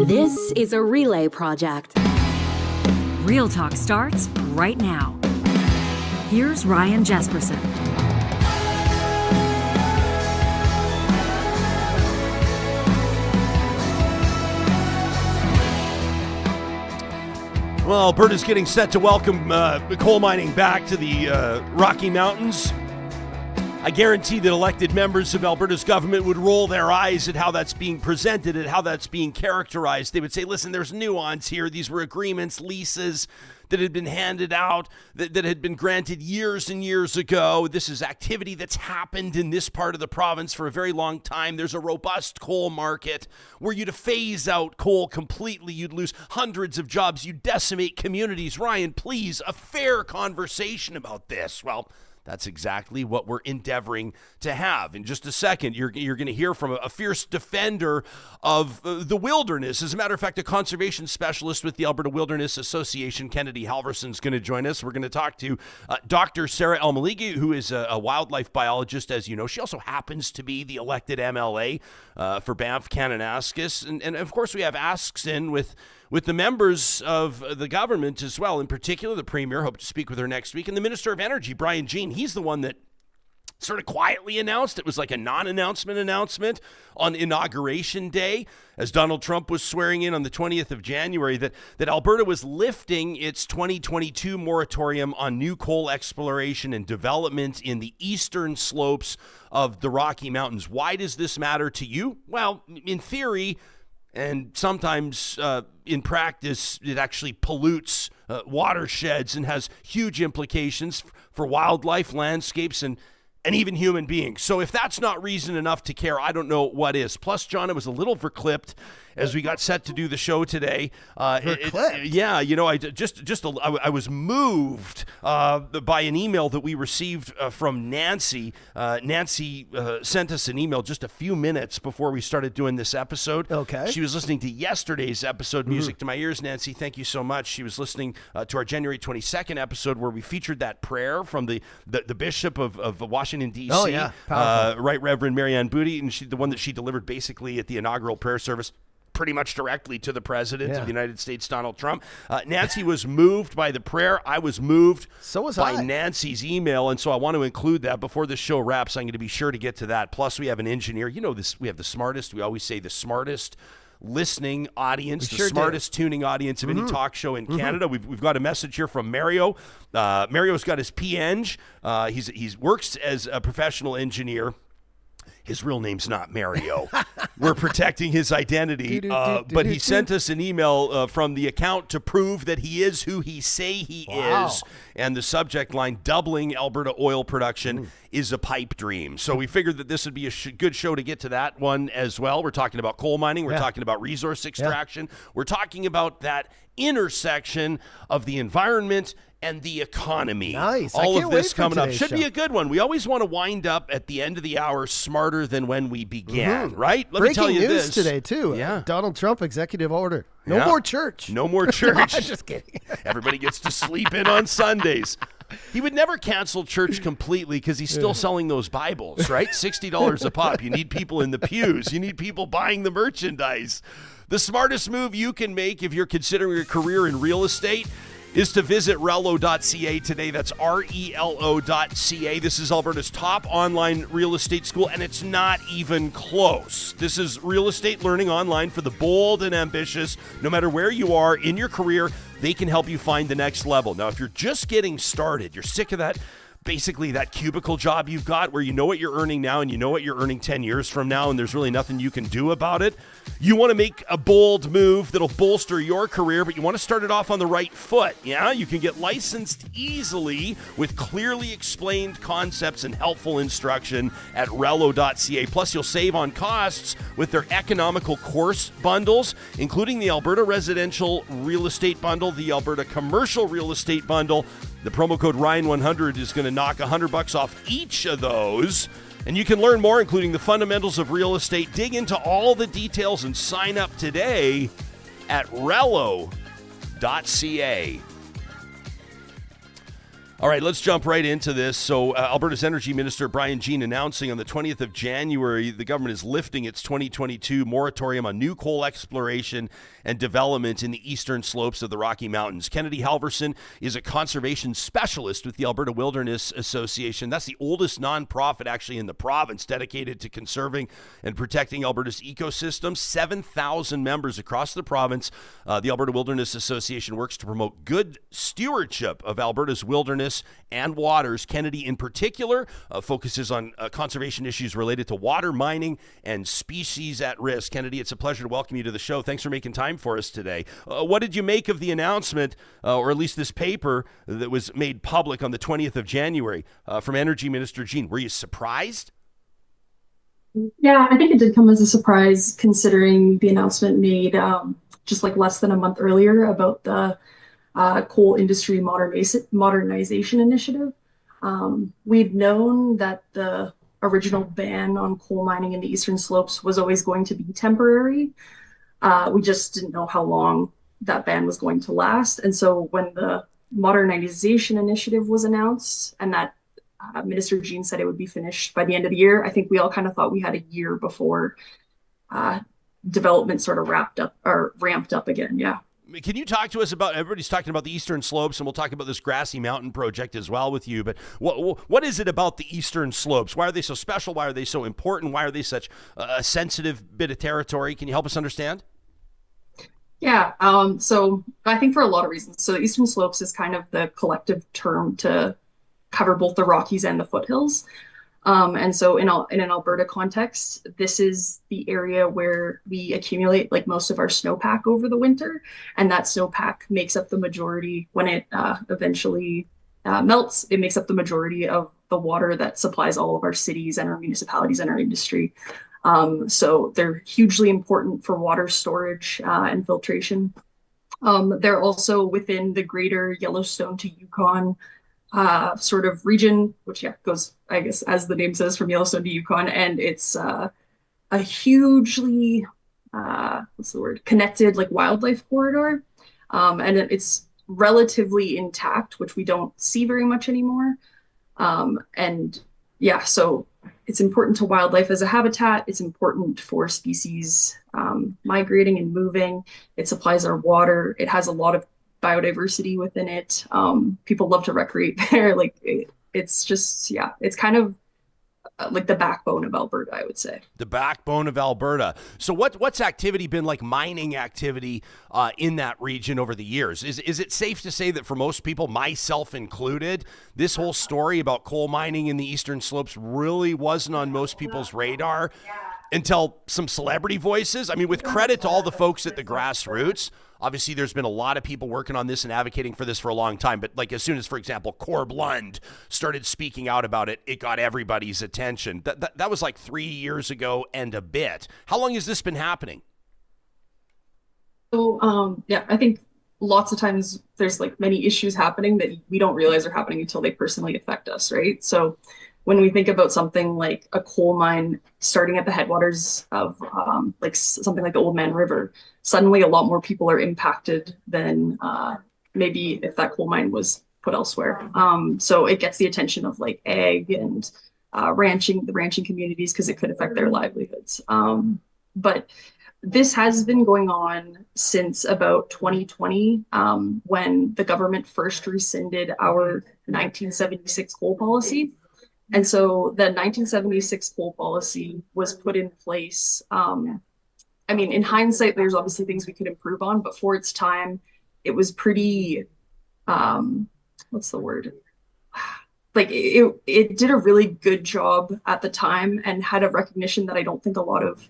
This is a Relay project. Real Talk starts right now. Here's Ryan Jespersen. Well, Alberta's getting set to welcome coal mining back to the Rocky Mountains. I guarantee that elected members of Alberta's government would roll their eyes at how that's being presented, at how that's being characterized. They would say, listen, there's nuance here. These were agreements, leases that had been handed out, that had been granted years and years ago. This is activity that's happened in this part of the province for a very long time. There's a robust coal market. Were you to phase out coal completely, you'd lose hundreds of jobs. You'd decimate communities. Ryan, please, a fair conversation about this. Well, that's exactly what we're endeavoring to have. In just a second, you're going to hear from a fierce defender of the wilderness. As a matter of fact, a conservation specialist with the Alberta Wilderness Association, Kennedy Halvorson, is going to join us. We're going to talk to Dr. Sarah Elmeligi, who is a wildlife biologist, as you know. She also happens to be the elected MLA for Banff-Kananaskis. And of course, we have asks in with the members of the government as well. In particular, the Premier, hope to speak with her next week, and the Minister of Energy, Brian Jean. He's the one that sort of quietly announced. It was like a announcement on Inauguration Day, as Donald Trump was swearing in on the 20th of January, that Alberta was lifting its 2022 moratorium on new coal exploration and development in the eastern slopes of the Rocky Mountains. Why does this matter to you? Well, in theory, and sometimes in practice, it actually pollutes watersheds and has huge implications for wildlife, landscapes, and even human beings. So if that's not reason enough to care, I don't know what is. Plus, John, it was a little verclipped as we got set to do the show today. Yeah, you know, I was moved by an email that we received from Nancy. Nancy sent us an email just a few minutes before we started doing this episode. Okay. She was listening to yesterday's episode, Music to My Ears. Nancy, thank you so much. She was listening to our January 22nd episode where we featured that prayer from the Bishop of Washington, D.C. Oh, yeah. Powerful. Right Reverend Marianne Booty, and the one that she delivered basically at the inaugural prayer service, pretty much directly to the president of the United States, Donald Trump. Nancy was moved by the prayer. I was moved by Nancy's email, and so I want to include that before the show wraps. I'm going to be sure to get to that. Plus, we have an engineer. You know this. We have the smartest. We always say the smartest listening audience, smartest tuning audience of any talk show in Canada. We've got a message here from Mario. Mario's got his P.Eng. He works as a professional engineer. His real name's not Mario. We're protecting his identity. But he sent us an email from the account to prove that he is who he say he is. And the subject line, doubling Alberta oil production is a pipe dream. So we figured that this would be a good show to get to that one as well. We're talking about coal mining. We're talking about resource extraction. We're talking about that intersection of the environment and the economy. Nice. All of this coming up. Should be a good one. We always want to wind up at the end of the hour smarter than when we began, right? Let me tell you this. Breaking news today, too. Yeah. Donald Trump executive order. No more church. No more church. No, I'm just kidding. Everybody gets to sleep in on Sundays. He would never cancel church completely because he's still selling those Bibles, right? $60 a pop. You need people in the pews. You need people buying the merchandise. The smartest move you can make if you're considering a career in real estate is to visit relo.ca today. That's RELO.ca. This is Alberta's top online real estate school, and it's not even close. This is real estate learning online for the bold and ambitious. No matter where you are in your career, they can help you find the next level. Now, if you're just getting started, you're sick of that, basically that cubicle job you've got where you know what you're earning now and you know what you're earning 10 years from now and there's really nothing you can do about it. You want to make a bold move that'll bolster your career, but you want to start it off on the right foot. Yeah, you can get licensed easily with clearly explained concepts and helpful instruction at relo.ca. Plus, you'll save on costs with their economical course bundles, including the Alberta Residential Real Estate Bundle, the Alberta Commercial Real Estate Bundle. The promo code Ryan100 is going to knock $100 off each of those. And you can learn more, including the fundamentals of real estate. Dig into all the details and sign up today at relo.ca. All right, let's jump right into this. So Alberta's Energy Minister Brian Jean announcing on the 20th of January, the government is lifting its 2022 moratorium on new coal exploration and development in the eastern slopes of the Rocky Mountains. Kennedy Halvorson is a conservation specialist with the Alberta Wilderness Association. That's the oldest nonprofit actually in the province dedicated to conserving and protecting Alberta's ecosystems. 7,000 members across the province. The Alberta Wilderness Association works to promote good stewardship of Alberta's wilderness and waters. Kennedy, in particular, focuses on conservation issues related to water, mining, and species at risk. Kennedy, it's a pleasure to welcome you to the show. Thanks for making time for us today. What did you make of the announcement, or at least this paper that was made public on the 20th of January from Energy Minister Jean? Were you surprised? Yeah, I think it did come as a surprise considering the announcement made just like less than a month earlier about the coal industry modernization initiative. We'd known that the original ban on coal mining in the eastern slopes was always going to be temporary. We just didn't know how long that ban was going to last. And so when the modernization initiative was announced and that Minister Jean said it would be finished by the end of the year, I think we all kind of thought we had a year before development sort of ramped up again. Yeah. Can you talk to us about, everybody's talking about the eastern slopes, and we'll talk about this Grassy Mountain project as well with you, but what is it about the eastern slopes? Why are they so special? Why are they so important? Why are they such a sensitive bit of territory? Can you help us understand? Yeah, so I think for a lot of reasons. So the eastern slopes is kind of the collective term to cover both the Rockies and the foothills. And so in an Alberta context, this is the area where we accumulate like most of our snowpack over the winter. And that snowpack makes up the majority when it eventually melts. It makes up the majority of the water that supplies all of our cities and our municipalities and our industry. So they're hugely important for water storage and filtration. They're also within the greater Yellowstone to Yukon sort of region, which goes, I guess, as the name says, from Yellowstone to Yukon, and it's a hugely connected like wildlife corridor, and it's relatively intact, which we don't see very much anymore. And yeah, so it's important to wildlife as a habitat. It's important for species migrating and moving. It supplies our water. It has a lot of biodiversity within it. People love to recreate there. Like it's just, yeah, it's kind of like the backbone of Alberta, I would say. The backbone of Alberta. So what's activity been like, mining activity in that region over the years? Is it safe to say that for most people, myself included, this whole story about coal mining in the eastern slopes really wasn't on most people's radar until some celebrity voices? I mean, with credit to all the folks at the grassroots, obviously there's been a lot of people working on this and advocating for this for a long time. But like as soon as, for example, Corb Lund started speaking out about it, it got everybody's attention. That was like 3 years ago and a bit. How long has this been happening? So, yeah, I think lots of times there's like many issues happening that we don't realize are happening until they personally affect us, right? So when we think about something like a coal mine starting at the headwaters of like something like the Old Man River, suddenly a lot more people are impacted than maybe if that coal mine was put elsewhere. So it gets the attention of like ag and the ranching communities because it could affect their livelihoods. But this has been going on since about 2020, when the government first rescinded our 1976 coal policy. And so the 1976 coal policy was put in place. I mean, in hindsight, there's obviously things we could improve on, but for its time, it was pretty, what's the word? Like it did a really good job at the time and had a recognition that I don't think a lot of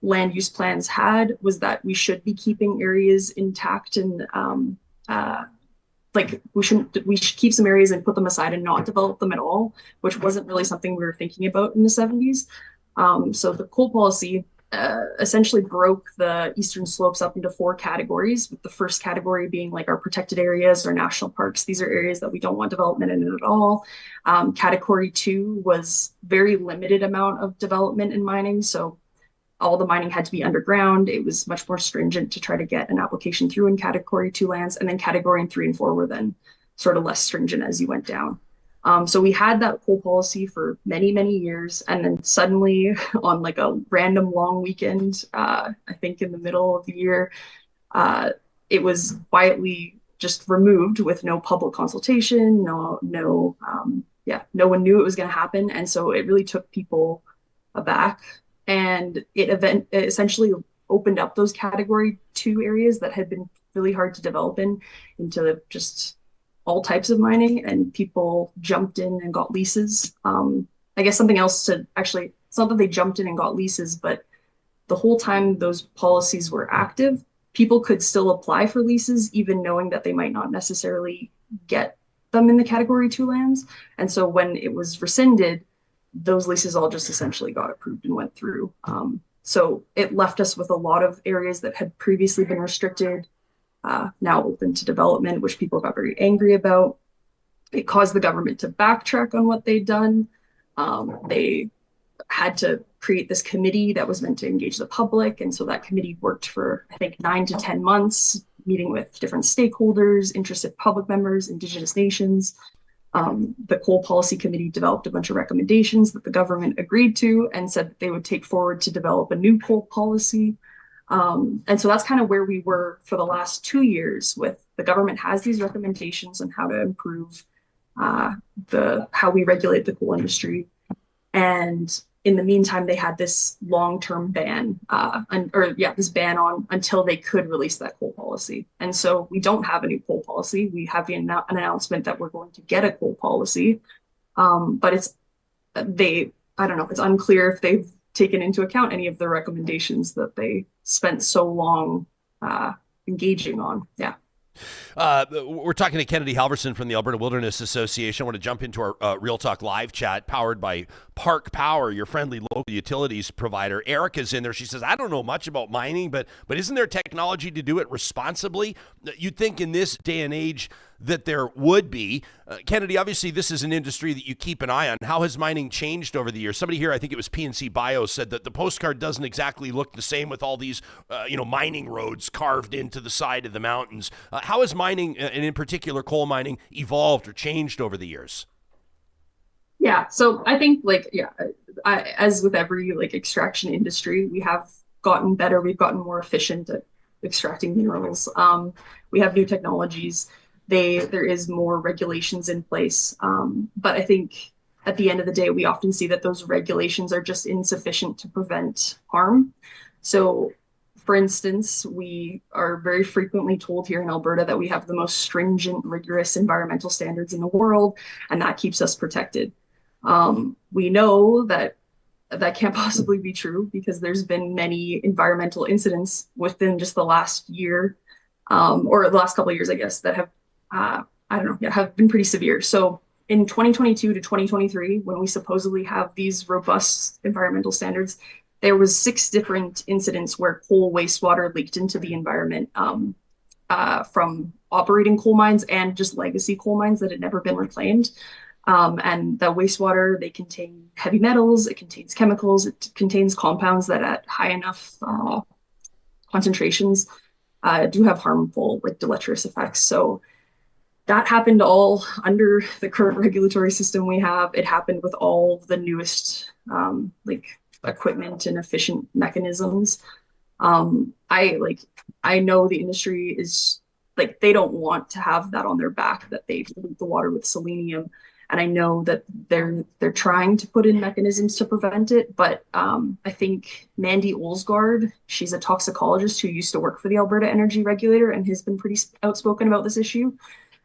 land use plans had, was that we should be keeping areas intact and like we should keep some areas and put them aside and not develop them at all, which wasn't really something we were thinking about in the 70s. So the coal policy essentially broke the eastern slopes up into 4 categories, with the first category being like our protected areas or national parks. These are areas that we don't want development in at all. Category 2 was very limited amount of development in mining. So all the mining had to be underground. It was much more stringent to try to get an application through in category 2 lands. And then category 3 and 4 were then sort of less stringent as you went down. So we had that coal policy for many, many years. And then suddenly on like a random long weekend, I think in the middle of the year, it was quietly just removed with no public consultation, no one knew it was going to happen. And so it really took people aback. And it essentially opened up those category 2 areas that had been really hard to develop into just all types of mining, and people jumped in and got leases. I guess something else to actually, it's not that they jumped in and got leases, but the whole time those policies were active, people could still apply for leases, even knowing that they might not necessarily get them in the category 2 lands. And so when it was rescinded, those leases all just essentially got approved and went through. So it left us with a lot of areas that had previously been restricted, now open to development, which people got very angry about. It caused the government to backtrack on what they'd done. They had to create this committee that was meant to engage the public. And so that committee worked for, I think, 9 to 10 months, meeting with different stakeholders, interested public members, Indigenous nations. The Coal Policy Committee developed a bunch of recommendations that the government agreed to and said that they would take forward to develop a new coal policy. And so that's kind of where we were for the last 2 years, with the government has these recommendations on how to improve how we regulate the coal industry. And in the meantime, they had this long-term ban, this ban on until they could release that coal policy. And so we don't have a new coal policy. We have an announcement that we're going to get a coal policy, but it's unclear if they've taken into account any of the recommendations that they spent so long engaging on. Yeah. We're talking to Kennedy Halvorson from the Alberta Wilderness Association. I want to jump into our Real Talk live chat powered by Park Power, your friendly local utilities provider. Erica's in there. She says, I don't know much about mining, but isn't there technology to do it responsibly? You'd think in this day and age that there would be. Kennedy, obviously this is an industry that you keep an eye on. How has mining changed over the years? Somebody here, I think it was PNC Bio, said that the postcard doesn't exactly look the same with all these mining roads carved into the side of the mountains. How has mining, and in particular coal mining, evolved or changed over the years? Yeah, so I think as with every extraction industry, we have gotten better. We've gotten more efficient at extracting minerals. We have new technologies. There is more regulations in place. But I think at the end of the day, we often see that those regulations are just insufficient to prevent harm. So for instance, we are very frequently told here in Alberta that we have the most stringent, rigorous environmental standards in the world, and that keeps us protected. We know that can't possibly be true because there's been many environmental incidents within just the last year, or the last couple of years, I guess, that have, have been pretty severe. So in 2022 to 2023, when we supposedly have these robust environmental standards, there was 6 different incidents where coal wastewater leaked into the environment from operating coal mines and just legacy coal mines that had never been reclaimed. And the wastewater, they contain heavy metals, it contains chemicals, it contains compounds that at high enough concentrations do have harmful, deleterious effects. So that happened all under the current regulatory system we have. It happened with all the newest equipment and efficient mechanisms. I know the industry is they don't want to have that on their back, that they pollute the water with selenium. And I know that they're trying to put in mechanisms to prevent it. But I think Mandy Olsgaard, she's a toxicologist who used to work for the Alberta Energy Regulator and has been pretty outspoken about this issue.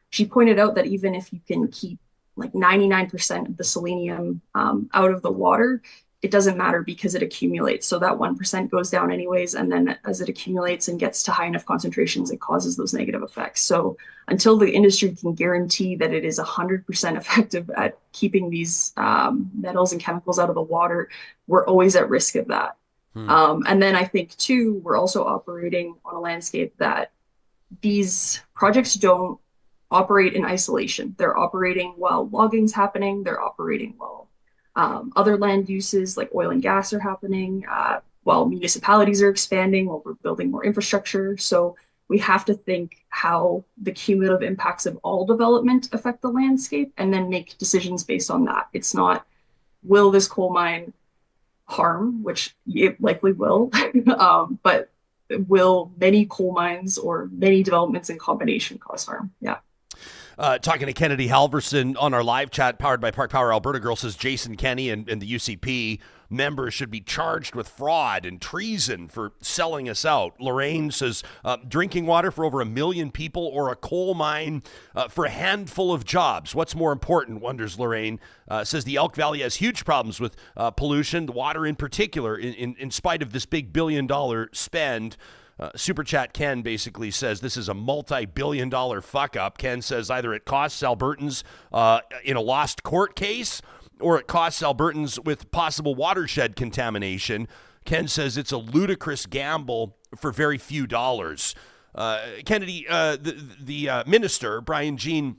She pointed out that even if you can keep 99% of the selenium out of the water, it doesn't matter because it accumulates. So that 1% goes down anyways. And then as it accumulates and gets to high enough concentrations, it causes those negative effects. So until the industry can guarantee that it is 100% effective at keeping these metals and chemicals out of the water, we're always at risk of that. And then I think too, we're also operating on a landscape that these projects don't operate in isolation. They're operating while logging's happening. They're operating while other land uses like oil and gas are happening, while municipalities are expanding, while we're building more infrastructure. So we have to think how the cumulative impacts of all development affect the landscape and then make decisions based on that. It's not, will this coal mine harm, which it likely will, but will many coal mines or many developments in combination cause harm? Yeah. Talking to Kennedy Halvorson on our live chat powered by Park Power Alberta. Girl says Jason Kenney and the UCP members should be charged with fraud and treason for selling us out. Lorraine says drinking water for over 1 million people or a coal mine for a handful of jobs. What's more important, wonders Lorraine. Says the Elk Valley has huge problems with pollution, the water in particular, in spite of this big $1 billion spend. Super Chat Ken basically says this is a multi-billion-dollar fuck-up. Ken says either it costs Albertans in a lost court case or it costs Albertans with possible watershed contamination. Ken says it's a ludicrous gamble for very few dollars. Kennedy, the minister, Brian Jean,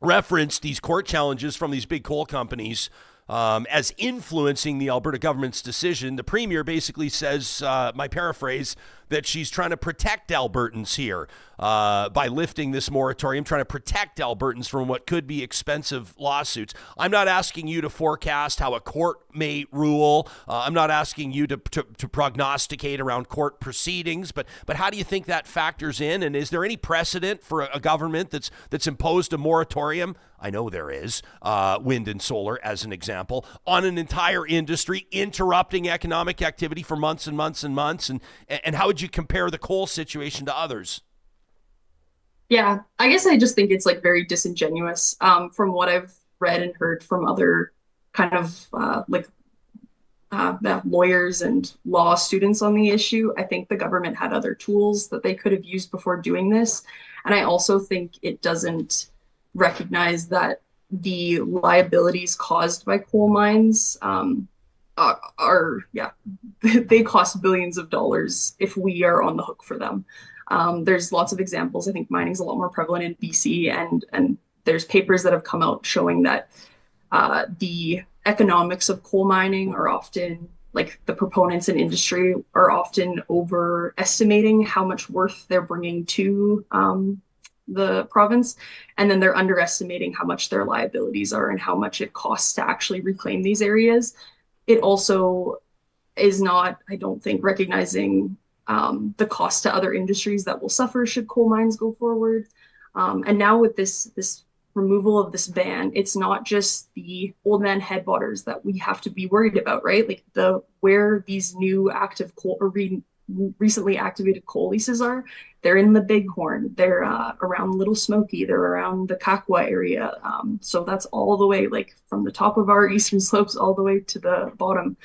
referenced these court challenges from these big coal companies as influencing the Alberta government's decision. The premier basically says, my paraphrase, that she's trying to protect Albertans here by lifting this moratorium, trying to protect Albertans from what could be expensive lawsuits. I'm not asking you to forecast how a court may rule. I'm not asking you to prognosticate around court proceedings, but how do you think that factors in? And is there any precedent for a government that's imposed a moratorium? I know there is, wind and solar as an example, on an entire industry, interrupting economic activity for months and months and months. And how would you compare the coal situation to others? Yeah, I guess I just think it's like very disingenuous from what I've read and heard from other kind of lawyers and law students on the issue. I think the government had other tools that they could have used before doing this. And I also think it doesn't recognize that the liabilities caused by coal mines they cost billions of dollars if we are on the hook for them. There's lots of examples. I think mining's a lot more prevalent in BC, and there's papers that have come out showing that the economics of coal mining are often, like, the proponents in industry are often overestimating how much worth they're bringing to the province, and then they're underestimating how much their liabilities are and how much it costs to actually reclaim these areas. It also is not, I don't think, recognizing the cost to other industries that will suffer should coal mines go forward. And now with this removal of this ban, it's not just the old man headwaters that we have to be worried about, right? Like where these new active coal or recently activated coal leases are, they're in the Bighorn, they're around Little Smoky, they're around the Kakwa area. So that's all the way, like, from the top of our eastern slopes all the way to the bottom.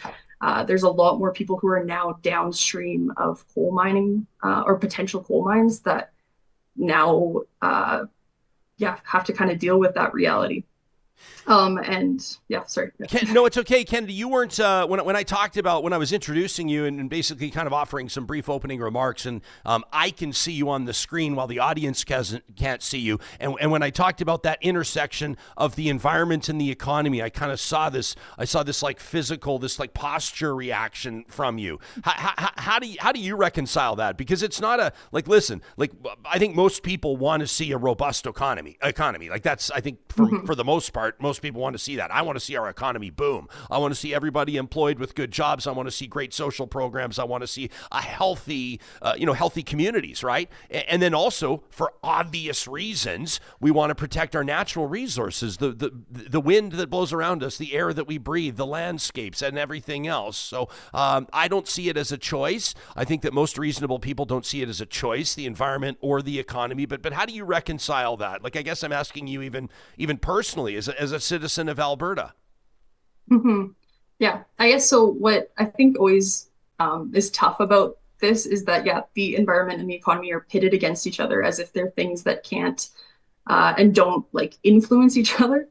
There's a lot more people who are now downstream of coal mining or potential coal mines that now have to kind of deal with that reality. Sorry. No, it's okay, Kennedy. You weren't when I talked about, when I was introducing you and basically kind of offering some brief opening remarks, and I can see you on the screen while the audience can't see you. And when I talked about that intersection of the environment and the economy, I kind of saw this. I saw this like physical, this like posture reaction from you. How do you reconcile that? Because it's not a like. Listen, like, I think most people want to see a robust economy. Like, that's, I think, for the most part, most people want to see that. I want to see our economy boom. I want to see everybody employed with good jobs. I want to see great social programs. I want to see a healthy communities, right? And then also, for obvious reasons, we want to protect our natural resources, the wind that blows around us, the air that we breathe, the landscapes, and everything else. So I don't see it as a choice. I think that most reasonable people don't see it as a choice, the environment or the economy. But how do you reconcile that? Like, I guess I'm asking you even personally as a citizen of Alberta. Mm-hmm. Yeah, I guess so. What I think always is tough about this is that, the environment and the economy are pitted against each other as if they're things that can't and don't like influence each other.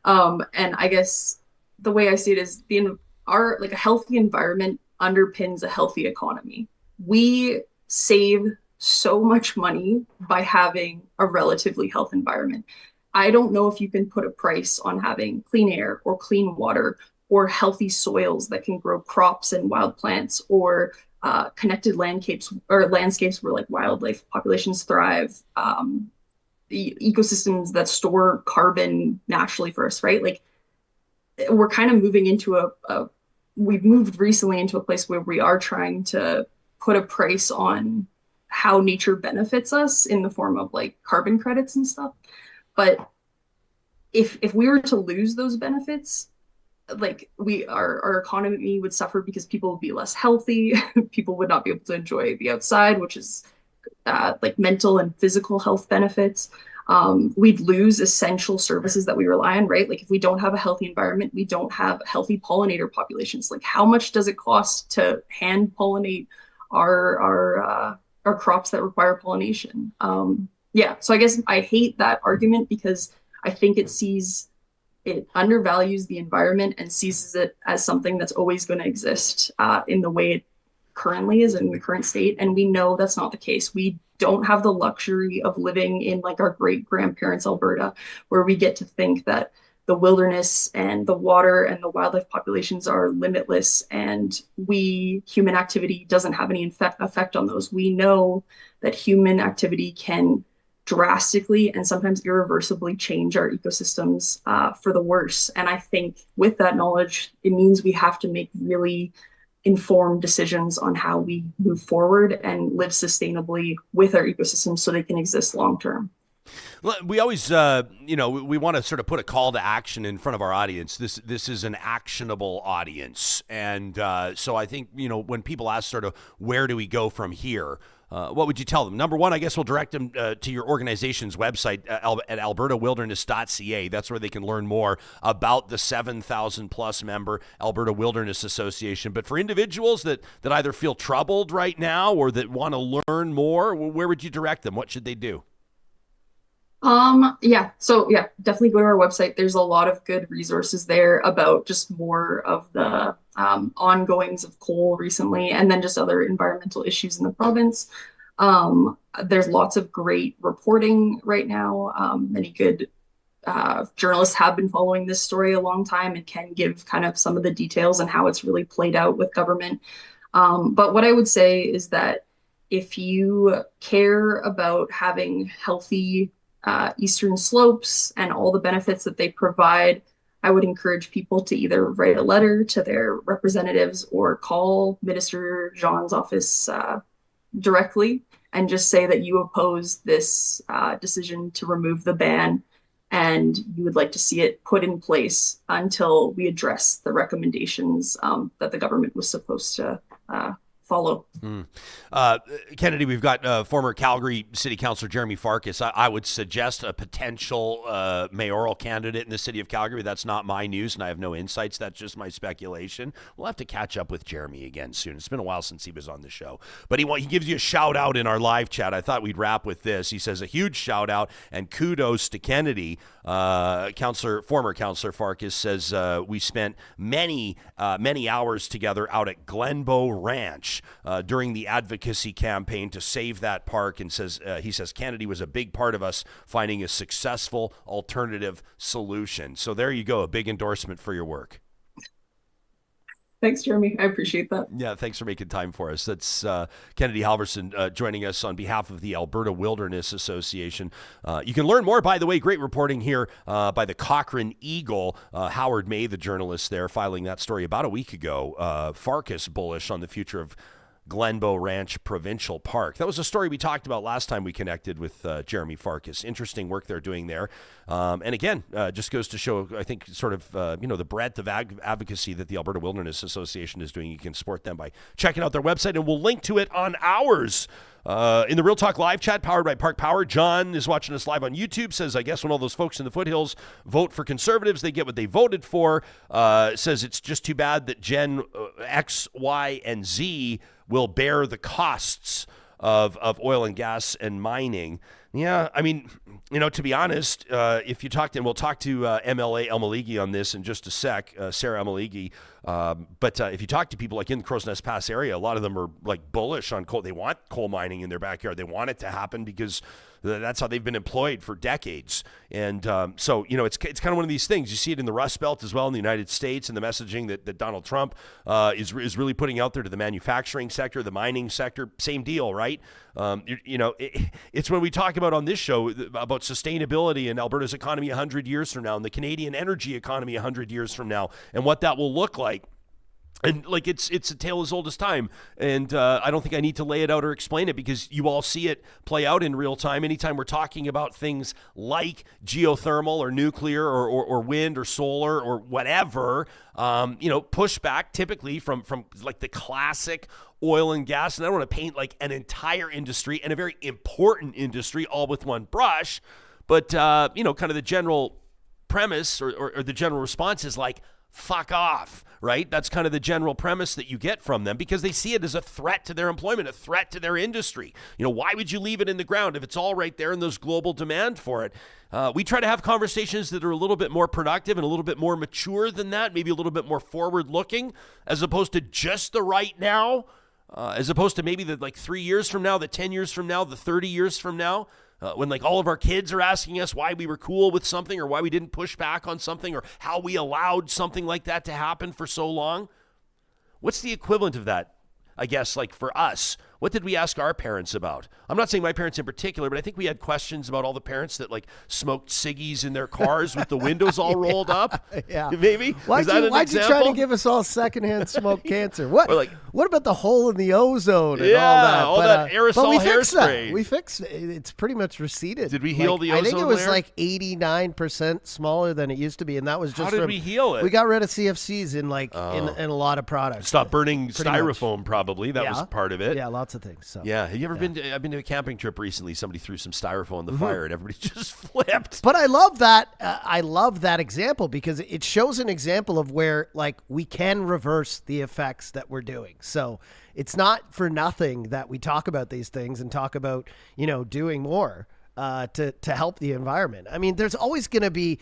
And I guess the way I see it is a healthy environment underpins a healthy economy. We save so much money by having a relatively healthy environment. I don't know if you can put a price on having clean air or clean water or healthy soils that can grow crops and wild plants, or connected landscapes where like wildlife populations thrive, the ecosystems that store carbon naturally for us, right? Like we're kind of moving into we've moved recently into a place where we are trying to put a price on how nature benefits us in the form of like carbon credits and stuff. But if we were to lose those benefits, like our economy would suffer because people would be less healthy. People would not be able to enjoy the outside, which is like mental and physical health benefits. We'd lose essential services that we rely on, right? Like if we don't have a healthy environment, we don't have healthy pollinator populations. Like how much does it cost to hand pollinate our crops that require pollination? So I guess I hate that argument because I think it undervalues the environment and sees it as something that's always going to exist in the way it currently is in the current state. And we know that's not the case. We don't have the luxury of living in like our great grandparents' Alberta, where we get to think that the wilderness and the water and the wildlife populations are limitless and human activity doesn't have any effect on those. We know that human activity can drastically and sometimes irreversibly change our ecosystems for the worse. And I think with that knowledge, it means we have to make really informed decisions on how we move forward and live sustainably with our ecosystems so they can exist long term. We always, we want to sort of put a call to action in front of our audience. This is an actionable audience. And so I think, when people ask sort of where do we go from here, what would you tell them? Number one, I guess we'll direct them to your organization's website at albertawilderness.ca. That's where they can learn more about the 7,000 plus member Alberta Wilderness Association. But for individuals that either feel troubled right now or that want to learn more, where would you direct them? What should they do? Definitely go to our website. There's a lot of good resources there about just more of the ongoings of coal recently, and then just other environmental issues in the province. There's lots of great reporting right now. Many good journalists have been following this story a long time and can give kind of some of the details and how it's really played out with government. But what I would say is that if you care about having healthy eastern slopes and all the benefits that they provide, I would encourage people to either write a letter to their representatives or call Minister Jean's office directly and just say that you oppose this decision to remove the ban and you would like to see it put in place until we address the recommendations that the government was supposed to follow. Kennedy, we've got former Calgary City Councillor Jeremy Farkas. I would suggest a potential mayoral candidate in the city of Calgary. That's not my news, and I have no insights. That's just my speculation. We'll have to catch up with Jeremy again soon. It's been a while since he was on the show. But he gives you a shout out in our live chat. I thought we'd wrap with this. He says a huge shout out and kudos to Kennedy. Former Councillor Farkas says we spent many hours together out at Glenbow Ranch during the advocacy campaign to save that park, and he says Kennedy was a big part of us finding a successful alternative solution. So there you go, a big endorsement for your work. Thanks, Jeremy. I appreciate that. Yeah, thanks for making time for us. That's Kennedy Halvorson joining us on behalf of the Alberta Wilderness Association. You can learn more, by the way, great reporting here by the Cochrane Eagle. Howard May, the journalist there, filing that story about a week ago. Farkas bullish on the future of Glenbow Ranch Provincial Park. That was a story we talked about last time we connected with Jeremy Farkas. Interesting work they're doing there. And again, just goes to show, I think, sort of, the breadth of advocacy that the Alberta Wilderness Association is doing. You can support them by checking out their website, and we'll link to it on ours. In the Real Talk live chat, powered by Park Power, John is watching us live on YouTube, says, I guess when all those folks in the foothills vote for Conservatives, they get what they voted for. Says it's just too bad that Gen X, Y, and Z will bear the costs of oil and gas and mining. Yeah, I mean, to be honest, if you talk to, and we'll talk to MLA Elmeligi on this in just a sec, Sarah Elmeligi, but if you talk to people like in the Crow's Nest Pass area, a lot of them are like bullish on coal. They want coal mining in their backyard. They want it to happen because that's how they've been employed for decades. And so, it's kind of one of these things. You see it in the Rust Belt as well in the United States, and the messaging that Donald Trump is really putting out there to the manufacturing sector, the mining sector. Same deal, right? It's when we talk about on this show about sustainability and Alberta's economy 100 years from now and the Canadian energy economy 100 years from now and what that will look like. And like it's a tale as old as time, and I don't think I need to lay it out or explain it because you all see it play out in real time. Anytime we're talking about things like geothermal or nuclear or wind or solar or whatever, pushback typically from like the classic oil and gas, and I don't want to paint like an entire industry and a very important industry all with one brush, but kind of the general premise or the general response is like, fuck off, right? That's kind of the general premise that you get from them because they see it as a threat to their employment, a threat to their industry. Why would you leave it in the ground if it's all right there and there's global demand for it? We try to have conversations that are a little bit more productive and a little bit more mature than that, maybe a little bit more forward-looking, as opposed to just the right now, as opposed to maybe the 3 years from now, the 10 years from now, the 30 years from now. When like all of our kids are asking us why we were cool with something or why we didn't push back on something or how we allowed something like that to happen for so long. What's the equivalent of that, I guess, like for us? What did we ask our parents about? I'm not saying my parents in particular, but I think we had questions about all the parents that like smoked ciggies in their cars with the windows all rolled up. Yeah. Maybe. Why'd you try to give us all secondhand smoke cancer? What about the hole in the ozone and all that? Aerosol but we hairspray. Fixed that. We fixed it. It's pretty much receded. Did we heal the ozone I think it was layer? like 89% smaller than it used to be, and that was just How did we heal it? We got rid of CFCs in in a lot of products. Stop burning styrofoam, probably. That was part of it. Yeah, lots of things. So. Yeah. Have you ever been to, I've been to a camping trip recently. Somebody threw some styrofoam in the fire and everybody just flipped. But I love that. I love that example because it shows an example of where like we can reverse the effects that we're doing. So it's not for nothing that we talk about these things and talk about, doing more to help the environment. I mean, there's always going to be,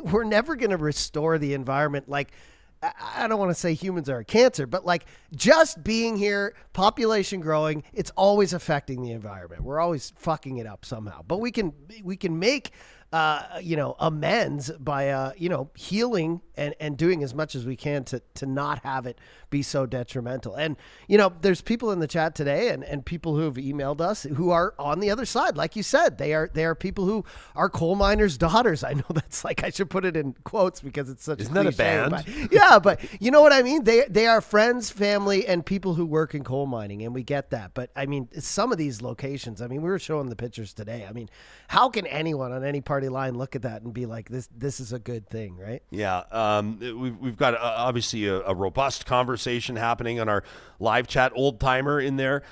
we're never going to restore the environment. Like, I don't want to say humans are a cancer, but like just being here, population growing, it's always affecting the environment. We're always fucking it up somehow, but we can make, amends by, healing and doing as much as we can to not have it be so detrimental. And, there's people in the chat today and people who have emailed us who are on the other side. Like you said, they are people who are coal miners' daughters. I know that's like, I should put it in quotes because it's such Isn't that a band? But, yeah, but you know what I mean? They are friends, family, and people who work in coal mining, and we get that. But I mean, some of these locations, I mean, we were showing the pictures today. I mean, how can anyone on any party line look at that and be like, this is a good thing, right? Yeah. We've got obviously a robust conversation happening on our live chat. Old Timer in there,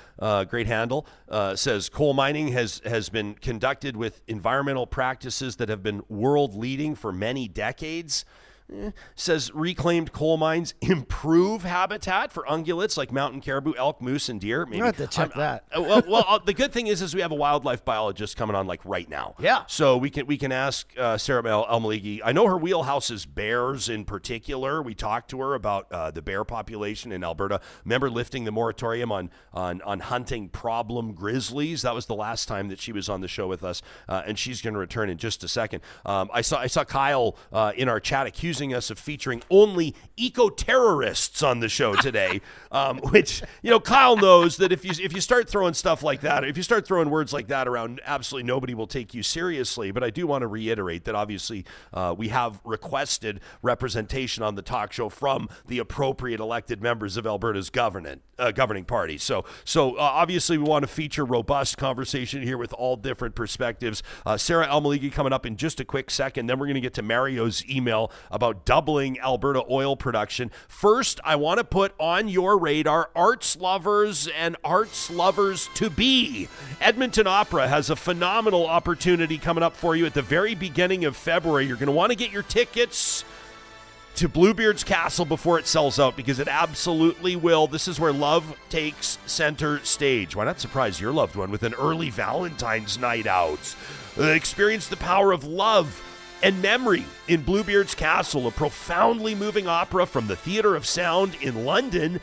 great handle, says coal mining has been conducted with environmental practices that have been world leading for many decades. Says reclaimed coal mines improve habitat for ungulates like mountain caribou, elk, moose, and deer. Maybe I have to check that. Well, the good thing is we have a wildlife biologist coming on like right now. Yeah. So we can ask Sarah Elmeligi. I know her wheelhouse is bears in particular. We talked to her about the bear population in Alberta. Remember lifting the moratorium on hunting problem grizzlies? That was the last time that she was on the show with us, and she's going to return in just a second. I saw Kyle in our chat accusing us of featuring only eco-terrorists on the show today, which, Kyle knows that if you start throwing stuff like that, if you start throwing words like that around, absolutely nobody will take you seriously. But I do want to reiterate that obviously we have requested representation on the talk show from the appropriate elected members of Alberta's governing party. So obviously we want to feature robust conversation here with all different perspectives. Sarah Elmeligi coming up in just a quick second. Then we're going to get to Mario's email about doubling Alberta oil production. First, I want to put on your radar arts lovers and arts lovers to be. Edmonton Opera has a phenomenal opportunity coming up for you at the very beginning of February. You're going to want to get your tickets to Bluebeard's Castle before it sells out, because it absolutely will. This is where love takes center stage. Why not surprise your loved one with an early Valentine's night out? Experience the power of love and memory in Bluebeard's Castle, a profoundly moving opera from the Theatre of Sound in London,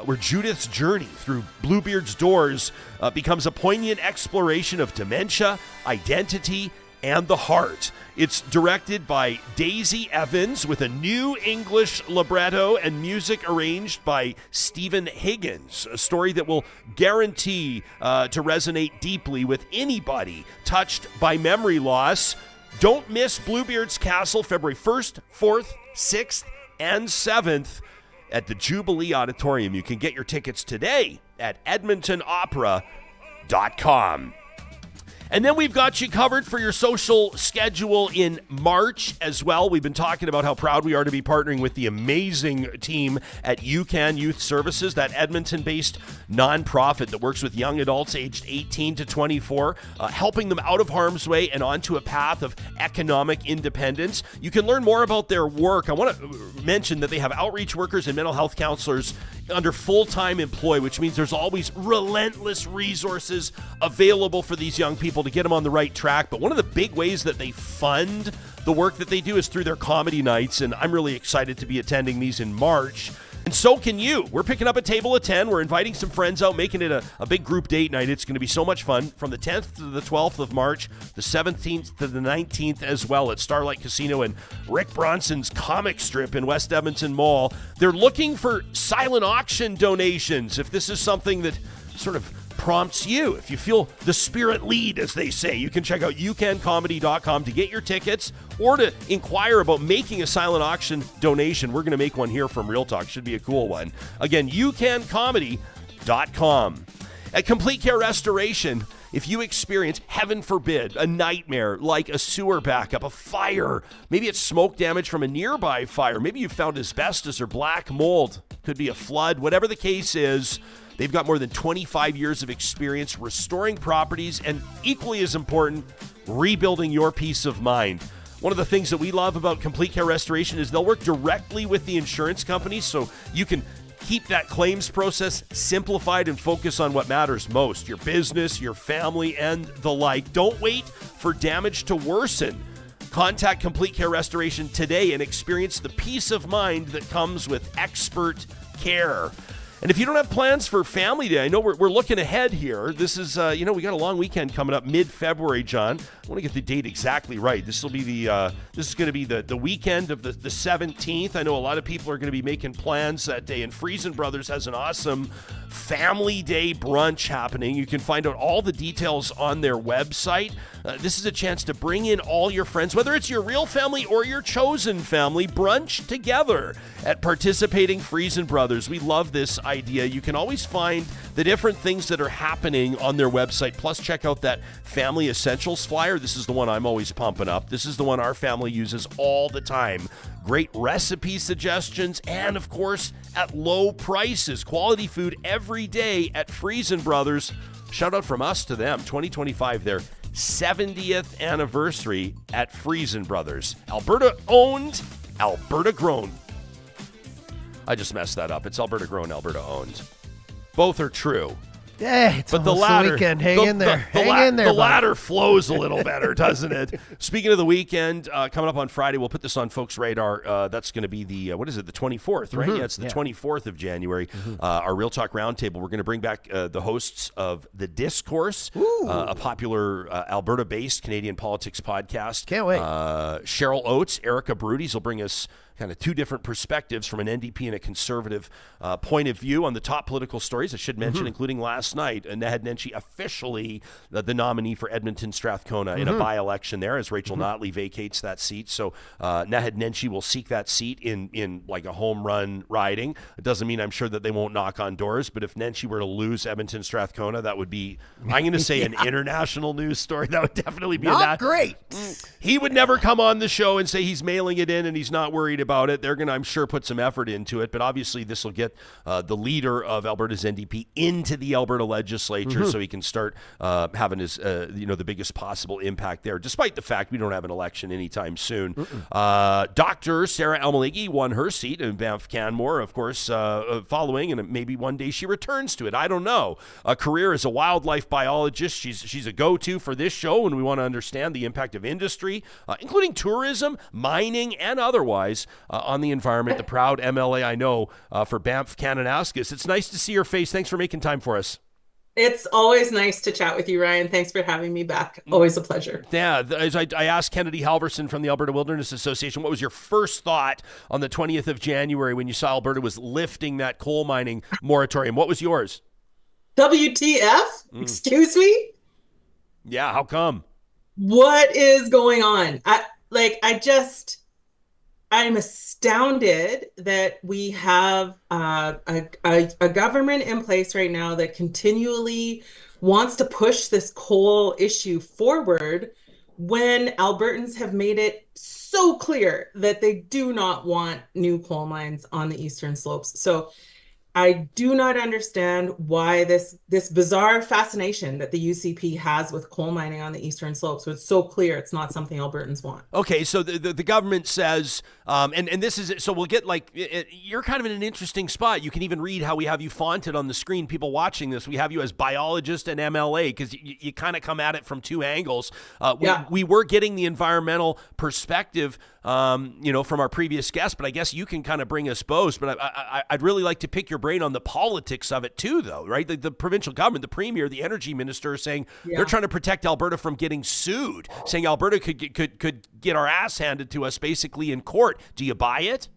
where Judith's journey through Bluebeard's doors becomes a poignant exploration of dementia, identity, and the heart. It's directed by Daisy Evans with a new English libretto and music arranged by Stephen Higgins, a story that will guarantee to resonate deeply with anybody touched by memory loss. Don't miss Bluebeard's Castle, February 1st, 4th, 6th, and 7th at the Jubilee Auditorium. You can get your tickets today at edmontonopera.com. And then we've got you covered for your social schedule in March as well. We've been talking about how proud we are to be partnering with the amazing team at UCAN Youth Services, that Edmonton-based nonprofit that works with young adults aged 18 to 24, helping them out of harm's way and onto a path of economic independence. You can learn more about their work. I want to mention that they have outreach workers and mental health counselors under full-time employ, which means there's always relentless resources available for these young people to get them on the right track. But one of the big ways that they fund the work that they do is through their comedy nights, and I'm really excited to be attending these in March. And so can you. We're picking up a table of 10. We're inviting some friends out, making it a big group date night. It's going to be so much fun from the 10th to the 12th of March, the 17th to the 19th as well at Starlight Casino and Rick Bronson's comic strip in West Edmonton Mall. They're looking for silent auction donations. If this is something that sort of prompts you, if you feel the spirit lead, as they say, you can check out ucancomedy.com to get your tickets or to inquire about making a silent auction donation. We're going to make one here from Real Talk. Should be a cool one. Again, ucancomedy.com. At Complete Care Restoration, if you experience, heaven forbid, a nightmare like a sewer backup, a fire, maybe it's smoke damage from a nearby fire, maybe you found asbestos or black mold, could be a flood, whatever the case is, they've got more than 25 years of experience restoring properties and, equally as important, rebuilding your peace of mind. One of the things that we love about Complete Care Restoration is they'll work directly with the insurance companies so you can keep that claims process simplified and focus on what matters most, your business, your family, and the like. Don't wait for damage to worsen. Contact Complete Care Restoration today and experience the peace of mind that comes with expert care. And if you don't have plans for Family Day, I know we're looking ahead here. This is, we got a long weekend coming up mid-February, John. I want to get the date exactly right. This is going to be the weekend of the 17th. I know a lot of people are going to be making plans that day, and Friesen Brothers has an awesome Family Day brunch happening. You can find out all the details on their website. This is a chance to bring in all your friends, whether it's your real family or your chosen family, brunch together at participating Friesen Brothers. We love this idea. You can always find the different things that are happening on their website. Plus, check out that Family Essentials flyer. This is the one I'm always pumping up. This is the one our family uses all the time. Great recipe suggestions and, of course, at low prices. Quality food every day at Friesen Brothers. Shout out from us to them. 2025, their 70th anniversary at Friesen Brothers. Alberta owned, Alberta grown. I just messed that up. It's Alberta grown, Alberta owned. Both are true. Yeah, it's but the almost latter, the weekend. Hang in there. The latter flows a little better, doesn't it? Speaking of the weekend, coming up on Friday, we'll put this on folks' radar. That's going to be the, the 24th, right? Yeah, it's the 24th of January. Our Real Talk Roundtable. We're going to bring back the hosts of The Discourse, a popular Alberta-based Canadian politics podcast. Can't wait. Cheryl Oates, Erica Brudies will bring us kind of two different perspectives from an NDP and a conservative point of view on the top political stories, I should mention, including last night, Naheed Nenshi officially the nominee for Edmonton Strathcona in a by-election there as Rachel Notley vacates that seat. So Naheed Nenshi will seek that seat in like a home run riding. It doesn't mean I'm sure that they won't knock on doors, but if Nenshi were to lose Edmonton Strathcona, that would be, I'm going to say, an international news story. That would definitely be not great. He would never come on the show and say he's mailing it in and he's not worried about about it. They're going to, I'm sure, put some effort into it. But obviously, this will get the leader of Alberta's NDP into the Alberta legislature, so he can start having his, the biggest possible impact there, despite the fact we don't have an election anytime soon. Dr. Sarah Elmeligi won her seat in Banff-Canmore, of course, following, and maybe one day she returns to it. I don't know. A career as a wildlife biologist. She's a go-to for this show when we want to understand the impact of industry, including tourism, mining, and otherwise on the environment. The proud MLA, I know, for Banff-Kananaskis. It's nice to see your face. Thanks for making time for us. It's always nice to chat with you, Ryan. Thanks for having me back. Always a pleasure. Yeah, as I asked Kennedy Halvorson from the Alberta Wilderness Association, what was your first thought on the 20th of January when you saw Alberta was lifting that coal mining moratorium? What was yours? WTF? Excuse me? Yeah, how come? What is going on? I'm astounded that we have a government in place right now that continually wants to push this coal issue forward when Albertans have made it so clear that they do not want new coal mines on the eastern slopes. So I do not understand why this bizarre fascination that the UCP has with coal mining on the eastern slopes. So it's so clear it's not something Albertans want. Okay, so the government says, and this is, so we'll get you're kind of in an interesting spot. You can even read how we have you fonted on the screen. People watching this, we have you as biologist and MLA because you kind of come at it from two angles. We were getting the environmental perspective, from our previous guest, but I guess you can kind of bring us both. But I'd really like to pick your brain on the politics of it too, though, right? The provincial government, the premier, the energy minister are saying they're trying to protect Alberta from getting sued, saying Alberta could get our ass handed to us basically in court. Do you buy it?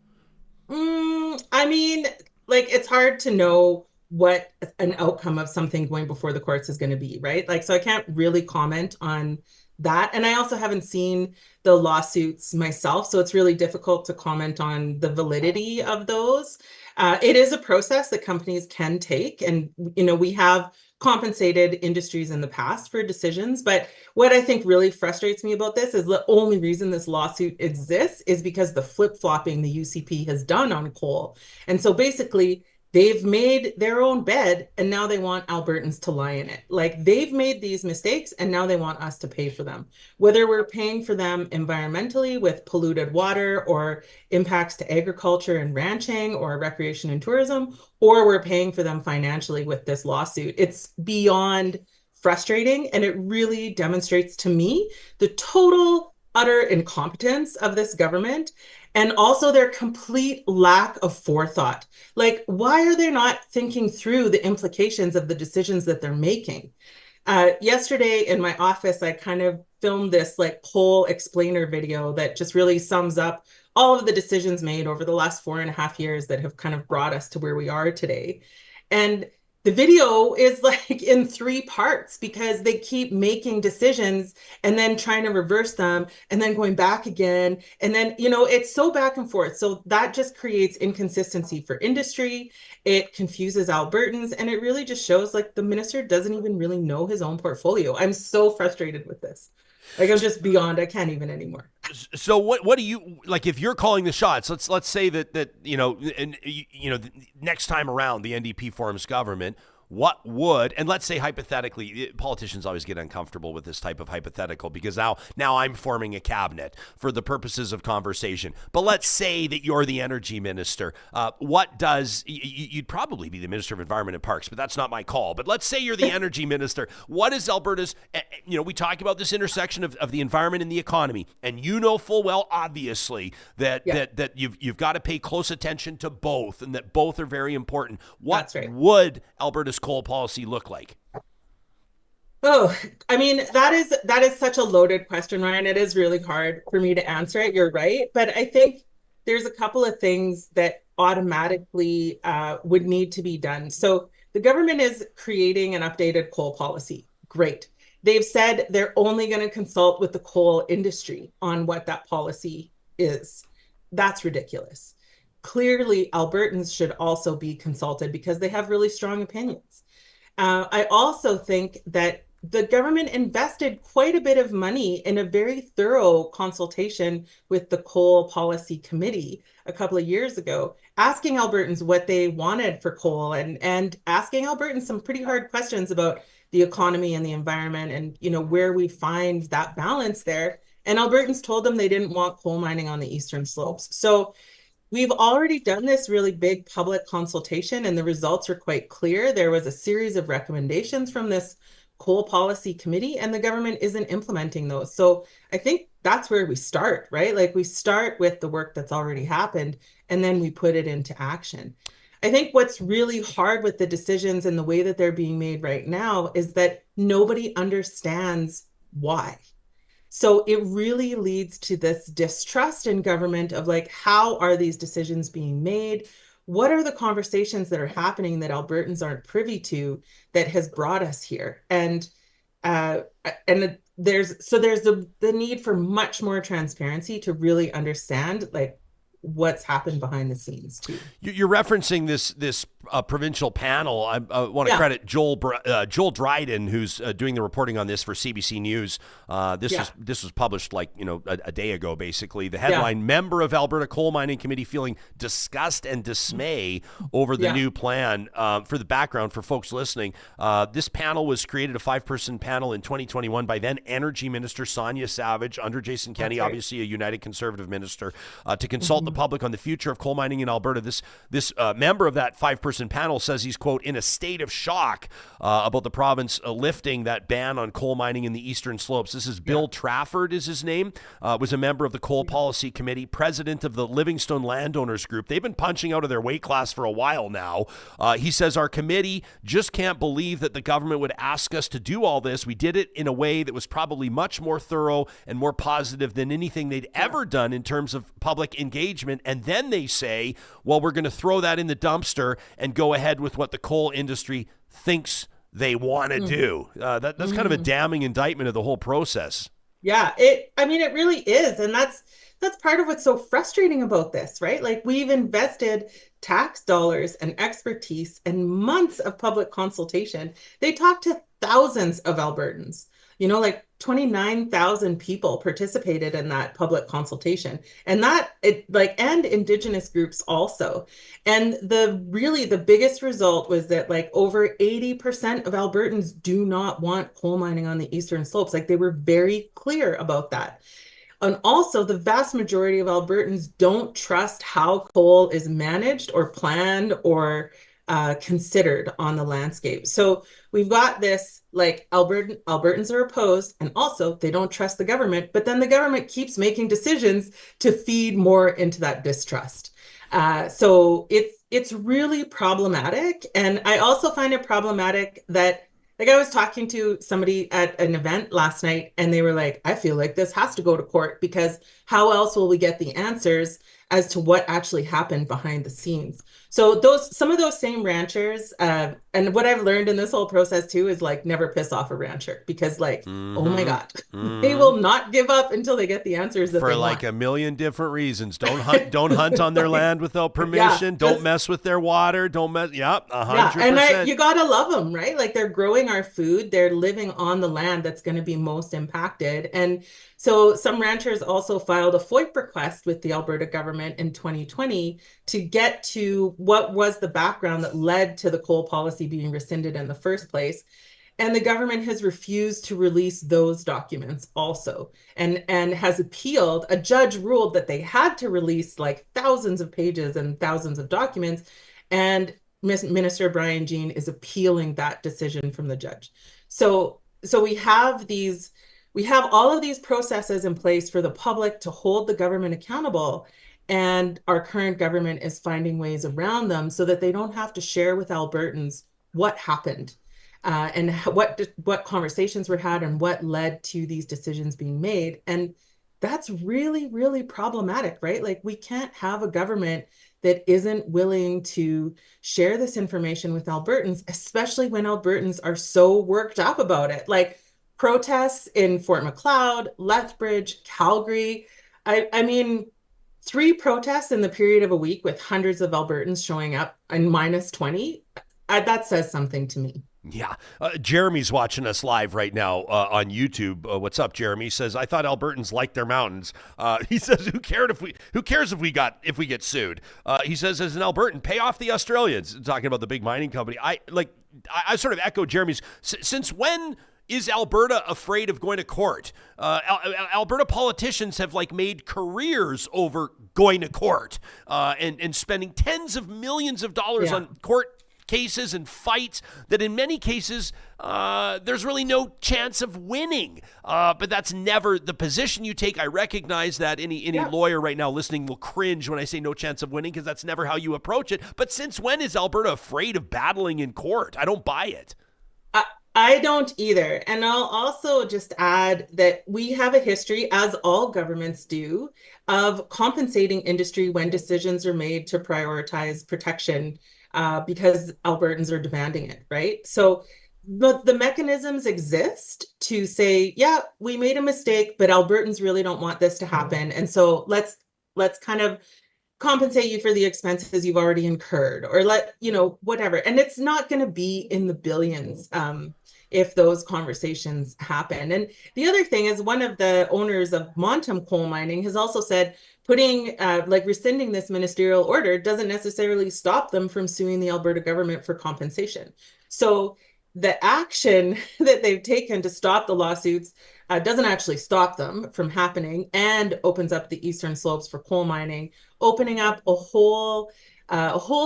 It's hard to know what an outcome of something going before the courts is going to be, right? So I can't really comment on that. And I also haven't seen the lawsuits myself, so it's really difficult to comment on the validity of those. It is a process that companies can take, and we have compensated industries in the past for decisions. But what I think really frustrates me about this is the only reason this lawsuit exists is because the flip-flopping the UCP has done on coal. And so basically, they've made their own bed and now they want Albertans to lie in it. They've made these mistakes and now they want us to pay for them. Whether we're paying for them environmentally with polluted water or impacts to agriculture and ranching or recreation and tourism, or we're paying for them financially with this lawsuit. It's beyond frustrating, and it really demonstrates to me the total, utter incompetence of this government. And also their complete lack of forethought. Why are they not thinking through the implications of the decisions that they're making? Yesterday in my office, I kind of filmed this coal explainer video that just really sums up all of the decisions made over the last 4.5 years that have kind of brought us to where we are today. And the video is in 3 parts because they keep making decisions and then trying to reverse them and then going back again. And then, it's so back and forth. So that just creates inconsistency for industry. It confuses Albertans, and it really just shows the minister doesn't even really know his own portfolio. I'm so frustrated with this. I'm just beyond, I can't even anymore. So what do you, if you're calling the shots, let's say that next time around the NDP forms government, what would, and let's say hypothetically, politicians always get uncomfortable with this type of hypothetical because now I'm forming a cabinet for the purposes of conversation. But let's say that you're the energy minister. You'd probably be the Minister of Environment and Parks, but that's not my call. But let's say you're the energy minister. What is Alberta's, we talk about this intersection of the environment and the economy, and full well, obviously, that you've got to pay close attention to both and that both are very important. What would Alberta's coal policy look like? Oh, that is such a loaded question, Ryan. It is really hard for me to answer it. You're right. But I think there's a couple of things that automatically would need to be done. So the government is creating an updated coal policy. Great. They've said they're only going to consult with the coal industry on what that policy is. That's ridiculous. Clearly, Albertans should also be consulted because they have really strong opinions. I also think that the government invested quite a bit of money in a very thorough consultation with the Coal Policy Committee a couple of years ago, asking Albertans what they wanted for coal and asking Albertans some pretty hard questions about the economy and the environment and, you know, where we find that balance there. And Albertans told them they didn't want coal mining on the eastern slopes. So we've already done this really big public consultation and the results are quite clear. There was a series of recommendations from this Coal Policy Committee and the government isn't implementing those. So I think that's where we start, right? Like we start with the work that's already happened and then we put it into action. I think what's really hard with the decisions and the way that they're being made right now is that nobody understands why. So it really leads to this distrust in government of like, how are these decisions being made? What are the conversations that are happening that Albertans aren't privy to that has brought us here? And there's the need for much more transparency to really understand like what's happened behind the scenes too. You're referencing this provincial panel. I want to credit Joel Dryden, who's doing the reporting on this for CBC News. This was published like a day ago. Basically, the headline: Member of Alberta Coal Mining Committee feeling disgust and dismay over the new plan. For the background for folks listening, this panel was created, a 5-person panel in 2021 by then Energy Minister Sonia Savage under Jason Kenney, obviously a United Conservative minister, to consult the public on the future of coal mining in Alberta. This member of that 5-person panel says he's, quote, in a state of shock about the province lifting that ban on coal mining in the eastern slopes. This is Bill Trafford is his name, was a member of the Coal Policy Committee, president of the Livingstone Landowners Group. They've been punching out of their weight class for a while now. He says, our committee just can't believe that the government would ask us to do all this. We did it in a way that was probably much more thorough and more positive than anything they'd ever done in terms of public engagement. And then they say, well, we're going to throw that in the dumpster and go ahead with what the coal industry thinks they want to do. That's kind of a damning indictment of the whole process. Yeah, it really is. And that's part of what's so frustrating about this, right? Like we've invested tax dollars and expertise and months of public consultation. They talked to thousands of Albertans. Like 29,000 people participated in that public consultation, and and Indigenous groups also. And the biggest result was that like over 80% of Albertans do not want coal mining on the eastern slopes. Like they were very clear about that. And also the vast majority of Albertans don't trust how coal is managed or planned or considered on the landscape. So we've got this, like Albertans are opposed, and also they don't trust the government, but then the government keeps making decisions to feed more into that distrust. So it's really problematic. And I also find it problematic that, like, I was talking to somebody at an event last night and they were like, I feel like this has to go to court because how else will we get the answers as to what actually happened behind the scenes? So some of those same ranchers, and what I've learned in this whole process too is like never piss off a rancher because oh my God, they will not give up until they get the answers that they want. For like a million different reasons. Don't hunt on their land without permission. Don't mess with their water. Don't mess. 100%. And you gotta love them, right? Like they're growing our food. They're living on the land that's going to be most impacted. And so some ranchers also filed a FOIP request with the Alberta government in 2020 to get to what was the background that led to the coal policy being rescinded in the first place. And the government has refused to release those documents also, and has appealed. A judge ruled that they had to release like thousands of pages and thousands of documents. And Minister Brian Jean is appealing that decision from the judge. So we have all of these processes in place for the public to hold the government accountable, and our current government is finding ways around them so that they don't have to share with Albertans what happened and what conversations were had and what led to these decisions being made. And that's really, really problematic, right? Like we can't have a government that isn't willing to share this information with Albertans, especially when Albertans are so worked up about it. Like protests in Fort Macleod, Lethbridge, Calgary. I mean, 3 protests in the period of a week with hundreds of Albertans showing up and -20. That says something to me. Yeah. Jeremy's watching us live right now on YouTube. What's up, Jeremy? He says, I thought Albertans liked their mountains. He says, who cares if we get sued? He says, as an Albertan, pay off the Australians. Talking about the big mining company. I sort of echo Jeremy's. Since when is Alberta afraid of going to court? Alberta politicians have made careers over going to court and spending tens of millions of dollars on court cases and fights that in many cases there's really no chance of winning. But that's never the position you take. I recognize that any lawyer right now listening will cringe when I say no chance of winning, because that's never how you approach it. But since when is Alberta afraid of battling in court? I don't buy it. I don't either. And I'll also just add that we have a history, as all governments do, of compensating industry when decisions are made to prioritize protection because Albertans are demanding it, right? So the mechanisms exist to say, yeah, we made a mistake, but Albertans really don't want this to happen. And so let's kind of compensate you for the expenses you've already incurred, or whatever. And it's not going to be in the billions if those conversations happen. And the other thing is, one of the owners of Montem coal mining has also said rescinding this ministerial order doesn't necessarily stop them from suing the Alberta government for compensation. So the action that they've taken to stop the lawsuits doesn't actually stop them from happening, and opens up the eastern slopes for coal mining, opening up a whole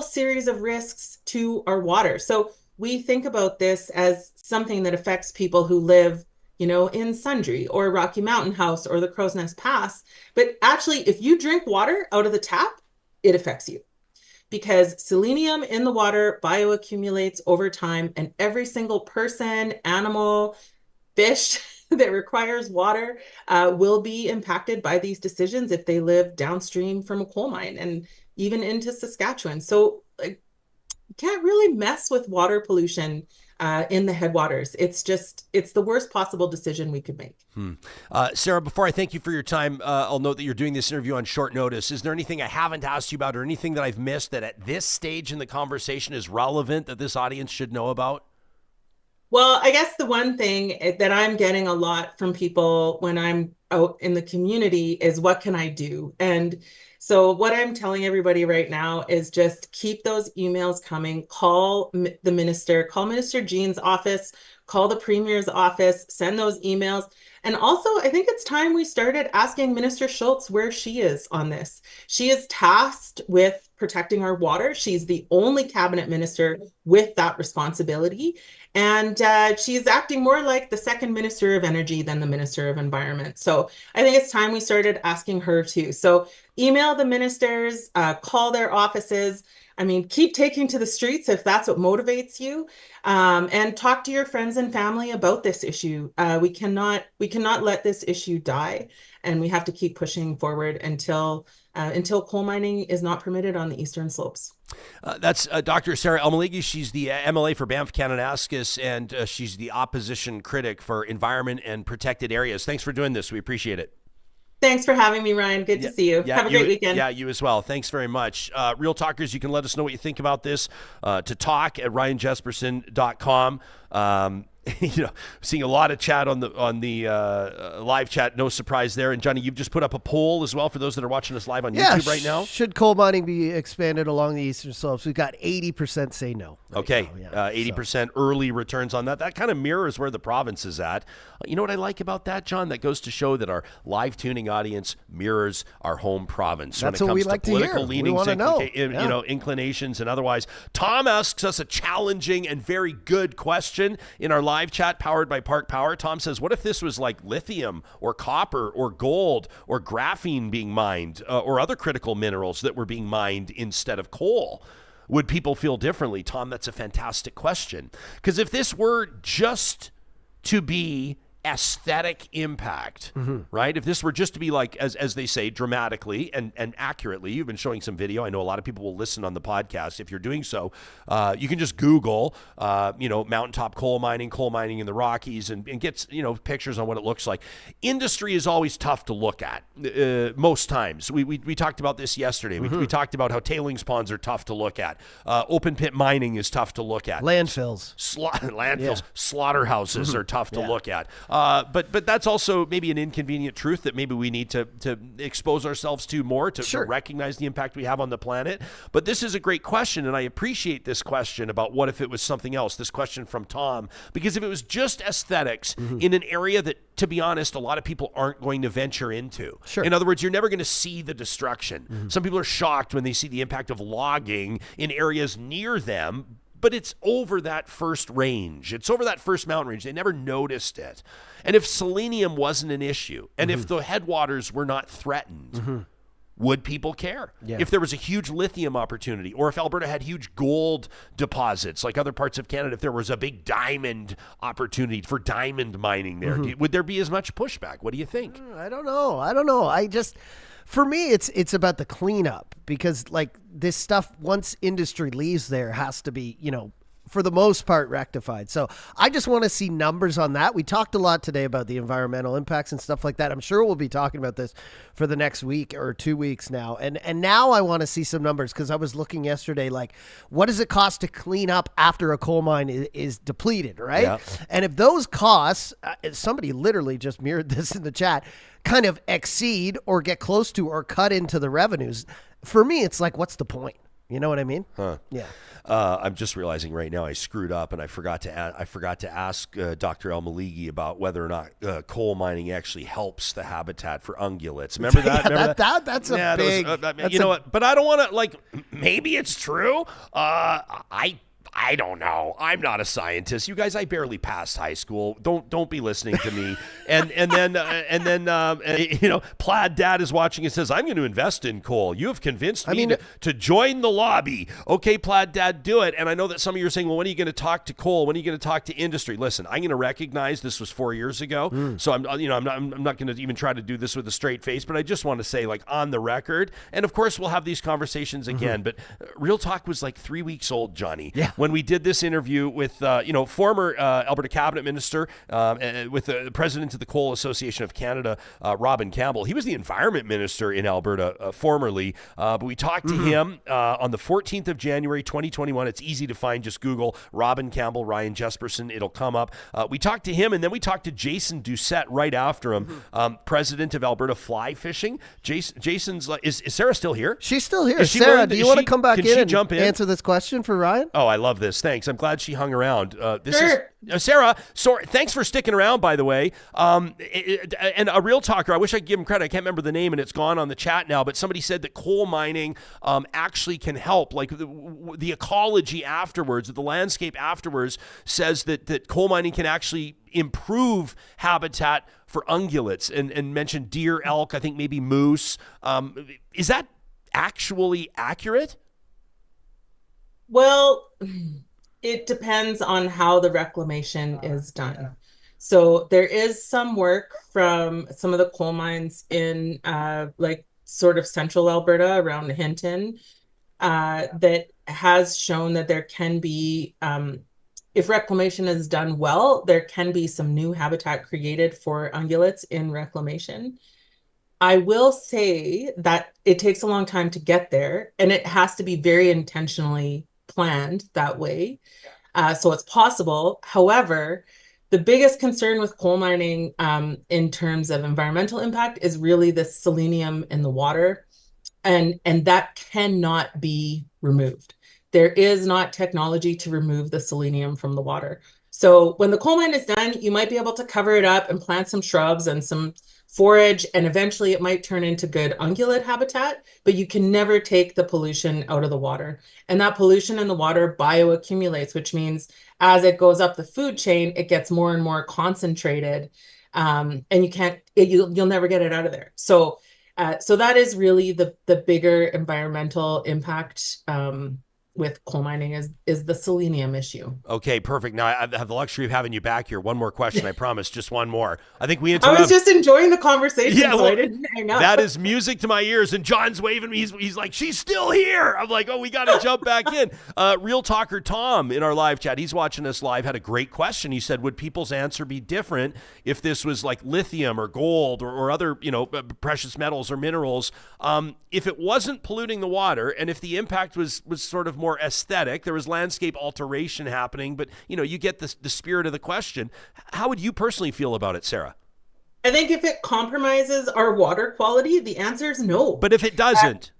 series of risks to our water. So we think about this as something that affects people who live, in Sundre or Rocky Mountain House or the Crow's Nest Pass. But actually, if you drink water out of the tap, it affects you, because selenium in the water bioaccumulates over time, and every single person, animal, fish that requires water will be impacted by these decisions if they live downstream from a coal mine and even into Saskatchewan. So you can't really mess with water pollution in the headwaters. It's the worst possible decision we could make. Sarah, before I thank you for your time, I'll note that you're doing this interview on short notice. Is there anything I haven't asked you about, or anything that I've missed that at this stage in the conversation is relevant that this audience should know about? Well, I guess the one thing that I'm getting a lot from people when I'm out in the community is, what can I do? And so what I'm telling everybody right now is just keep those emails coming. Call the minister, call Minister Jean's office, call the Premier's office, send those emails. And also, I think it's time we started asking Minister Schultz where she is on this. She is tasked with protecting our water. She's the only cabinet minister with that responsibility. And she's acting more like the second Minister of Energy than the Minister of Environment. So I think it's time we started asking her too. So email the ministers, call their offices. I mean, keep taking to the streets if that's what motivates you, and talk to your friends and family about this issue. We cannot let this issue die, and we have to keep pushing forward until coal mining is not permitted on the eastern slopes. That's Dr. Sarah Elmeligi. She's the MLA for Banff-Kananaskis, and she's the opposition critic for environment and protected areas. Thanks for doing this. We appreciate it. Thanks for having me, Ryan. Good to see you. Have a great weekend. Yeah, you as well. Thanks very much. Real Talkers, you can let us know what you think about this. To talk at ryanjespersen.com. Seeing a lot of chat on the live chat. No surprise there. And Johnny, you've just put up a poll as well for those that are watching us live on YouTube right now. Should coal mining be expanded along the eastern slopes? We've got 80% say no. Okay, 80% early returns on that. That kind of mirrors where the province is at. You know what I like about that, John? That goes to show that our live tuning audience mirrors our home province. That's when it what comes we like to to political hear. leanings, we know. Inclinations and otherwise. Tom asks us a challenging and very good question in our live chat powered by Park Power. Tom says, what if this was like lithium or copper or gold or graphene being mined or other critical minerals that were being mined instead of coal? Would people feel differently? Tom, that's a fantastic question. Because if this were just to be aesthetic impact, right? If this were just to be like, as they say, dramatically and accurately, you've been showing some video. I know a lot of people will listen on the podcast. If you're doing so, you can just Google, mountaintop coal mining in the Rockies and get, pictures on what it looks like. Industry is always tough to look at most times. We talked about this yesterday. We talked about how tailings ponds are tough to look at. Open pit mining is tough to look at. Landfills. Slaughterhouses are tough to look at. But that's also maybe an inconvenient truth that maybe we need to expose ourselves to more to recognize the impact we have on the planet. But this is a great question, and I appreciate this question about what if it was something else, this question from Tom, because if it was just aesthetics in an area that, to be honest, a lot of people aren't going to venture into. Sure. In other words, you're never going to see the destruction. Some people are shocked when they see the impact of logging in areas near them, but it's over that first range. It's over that first mountain range. They never noticed it. And if selenium wasn't an issue, and if the headwaters were not threatened, would people care? Yeah. If there was a huge lithium opportunity, or if Alberta had huge gold deposits like other parts of Canada, if there was a big diamond opportunity for diamond mining there, would there be as much pushback? What do you think? I don't know. For me, it's about the cleanup, because like this stuff, once industry leaves there, has to be, for the most part, rectified. So I just want to see numbers on that. We talked a lot today about the environmental impacts and stuff like that. I'm sure we'll be talking about this for the next week or 2 weeks now. And now I want to see some numbers, because I was looking yesterday, like, what does it cost to clean up after a coal mine is depleted, right? Yeah. And if those costs, somebody literally just mirrored this in the chat, kind of exceed or get close to or cut into the revenues, for me, it's like, what's the point? You know what I mean? Yeah. I'm just realizing right now I screwed up, and I forgot to ask Dr. Elmeligi about whether or not coal mining actually helps the habitat for ungulates. Remember that? Yeah, Remember that? that's a big. You know what? But I don't want to maybe it's true. I don't know. I'm not a scientist. You guys, I barely passed high school. Don't be listening to me. And then Plaid Dad is watching and says, "I'm going to invest in coal. You have convinced me to join the lobby." Okay, Plaid Dad, do it. And I know that some of you are saying, "Well, when are you going to talk to coal? When are you going to talk to industry?" Listen, I'm going to recognize this was 4 years ago, so I'm not going to even try to do this with a straight face. But I just want to say, on the record, and of course we'll have these conversations again. But Real Talk was 3 weeks old, Johnny. Yeah. When we did this interview with, former Alberta cabinet minister, with the president of the Coal Association of Canada, Robin Campbell. He was the environment minister in Alberta formerly, but we talked to him on the 14th of January, 2021. It's easy to find. Just Google Robin Campbell, Ryan Jespersen. It'll come up. We talked to him, and then we talked to Jason Doucette right after him, president of Alberta Fly Fishing. Jason's is Sarah still here? She's still here. Is she Sarah, willing do you want to come back in and jump in? answer this question for Ryan? Oh, I love this. Thanks. I'm glad she hung around. Sure. Sarah. Sorry. Thanks for sticking around, by the way. And a real talker, I wish I could give him credit. I can't remember the name, and it's gone on the chat now, but somebody said that coal mining actually can help. The ecology afterwards, the landscape afterwards says that coal mining can actually improve habitat for ungulates and mentioned deer, elk, I think maybe moose. Is that actually accurate? Well, it depends on how the reclamation is done. So there is some work from some of the coal mines in sort of central Alberta around Hinton that has shown that there can be, if reclamation is done well, there can be some new habitat created for ungulates in reclamation. I will say that it takes a long time to get there, and it has to be very intentionally planned that way. So it's possible. However, the biggest concern with coal mining in terms of environmental impact is really the selenium in the water, and that cannot be removed. There is not technology to remove the selenium from the water. So when the coal mine is done, you might be able to cover it up and plant some shrubs and some forage, and eventually it might turn into good ungulate habitat, but you can never take the pollution out of the water. And that pollution in the water bioaccumulates, which means as it goes up the food chain, it gets more and more concentrated, and you'll never get it out of there. So that is really the bigger environmental impact with coal mining is the selenium issue. Okay, perfect. Now I have the luxury of having you back here. One more question, I promise. Just one more. I think we I interrupt. was just enjoying the conversation, Yeah, so well, I didn't hang up. that is music to my ears. And John's waving me. He's like, she's still here. I'm like, oh, we got to jump back in. Real Talker Tom in our live chat, he's watching us live, had a great question. He said, would people's answer be different if this was like lithium or gold or other, precious metals or minerals? If it wasn't polluting the water and if the impact was sort of more aesthetic, there was landscape alteration happening, but you get the spirit of the question. How would you personally feel about it, Sarah? I think if it compromises our water quality, the answer is no. But if it doesn't?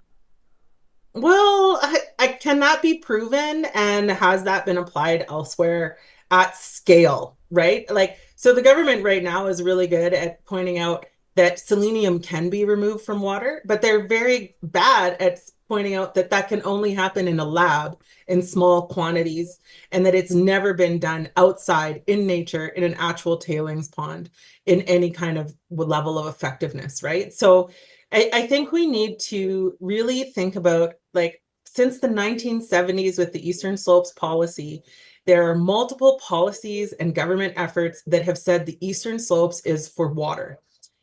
Well, I cannot be proven, and has that been applied elsewhere at scale, right? Like, so the government right now is really good at pointing out that selenium can be removed from water, but they're very bad at pointing out that that can only happen in a lab in small quantities, and that it's never been done outside in nature in an actual tailings pond in any kind of level of effectiveness, right? So I think we need to really think about, like, since the 1970s with the Eastern Slopes policy, there are multiple policies and government efforts that have said the Eastern Slopes is for water.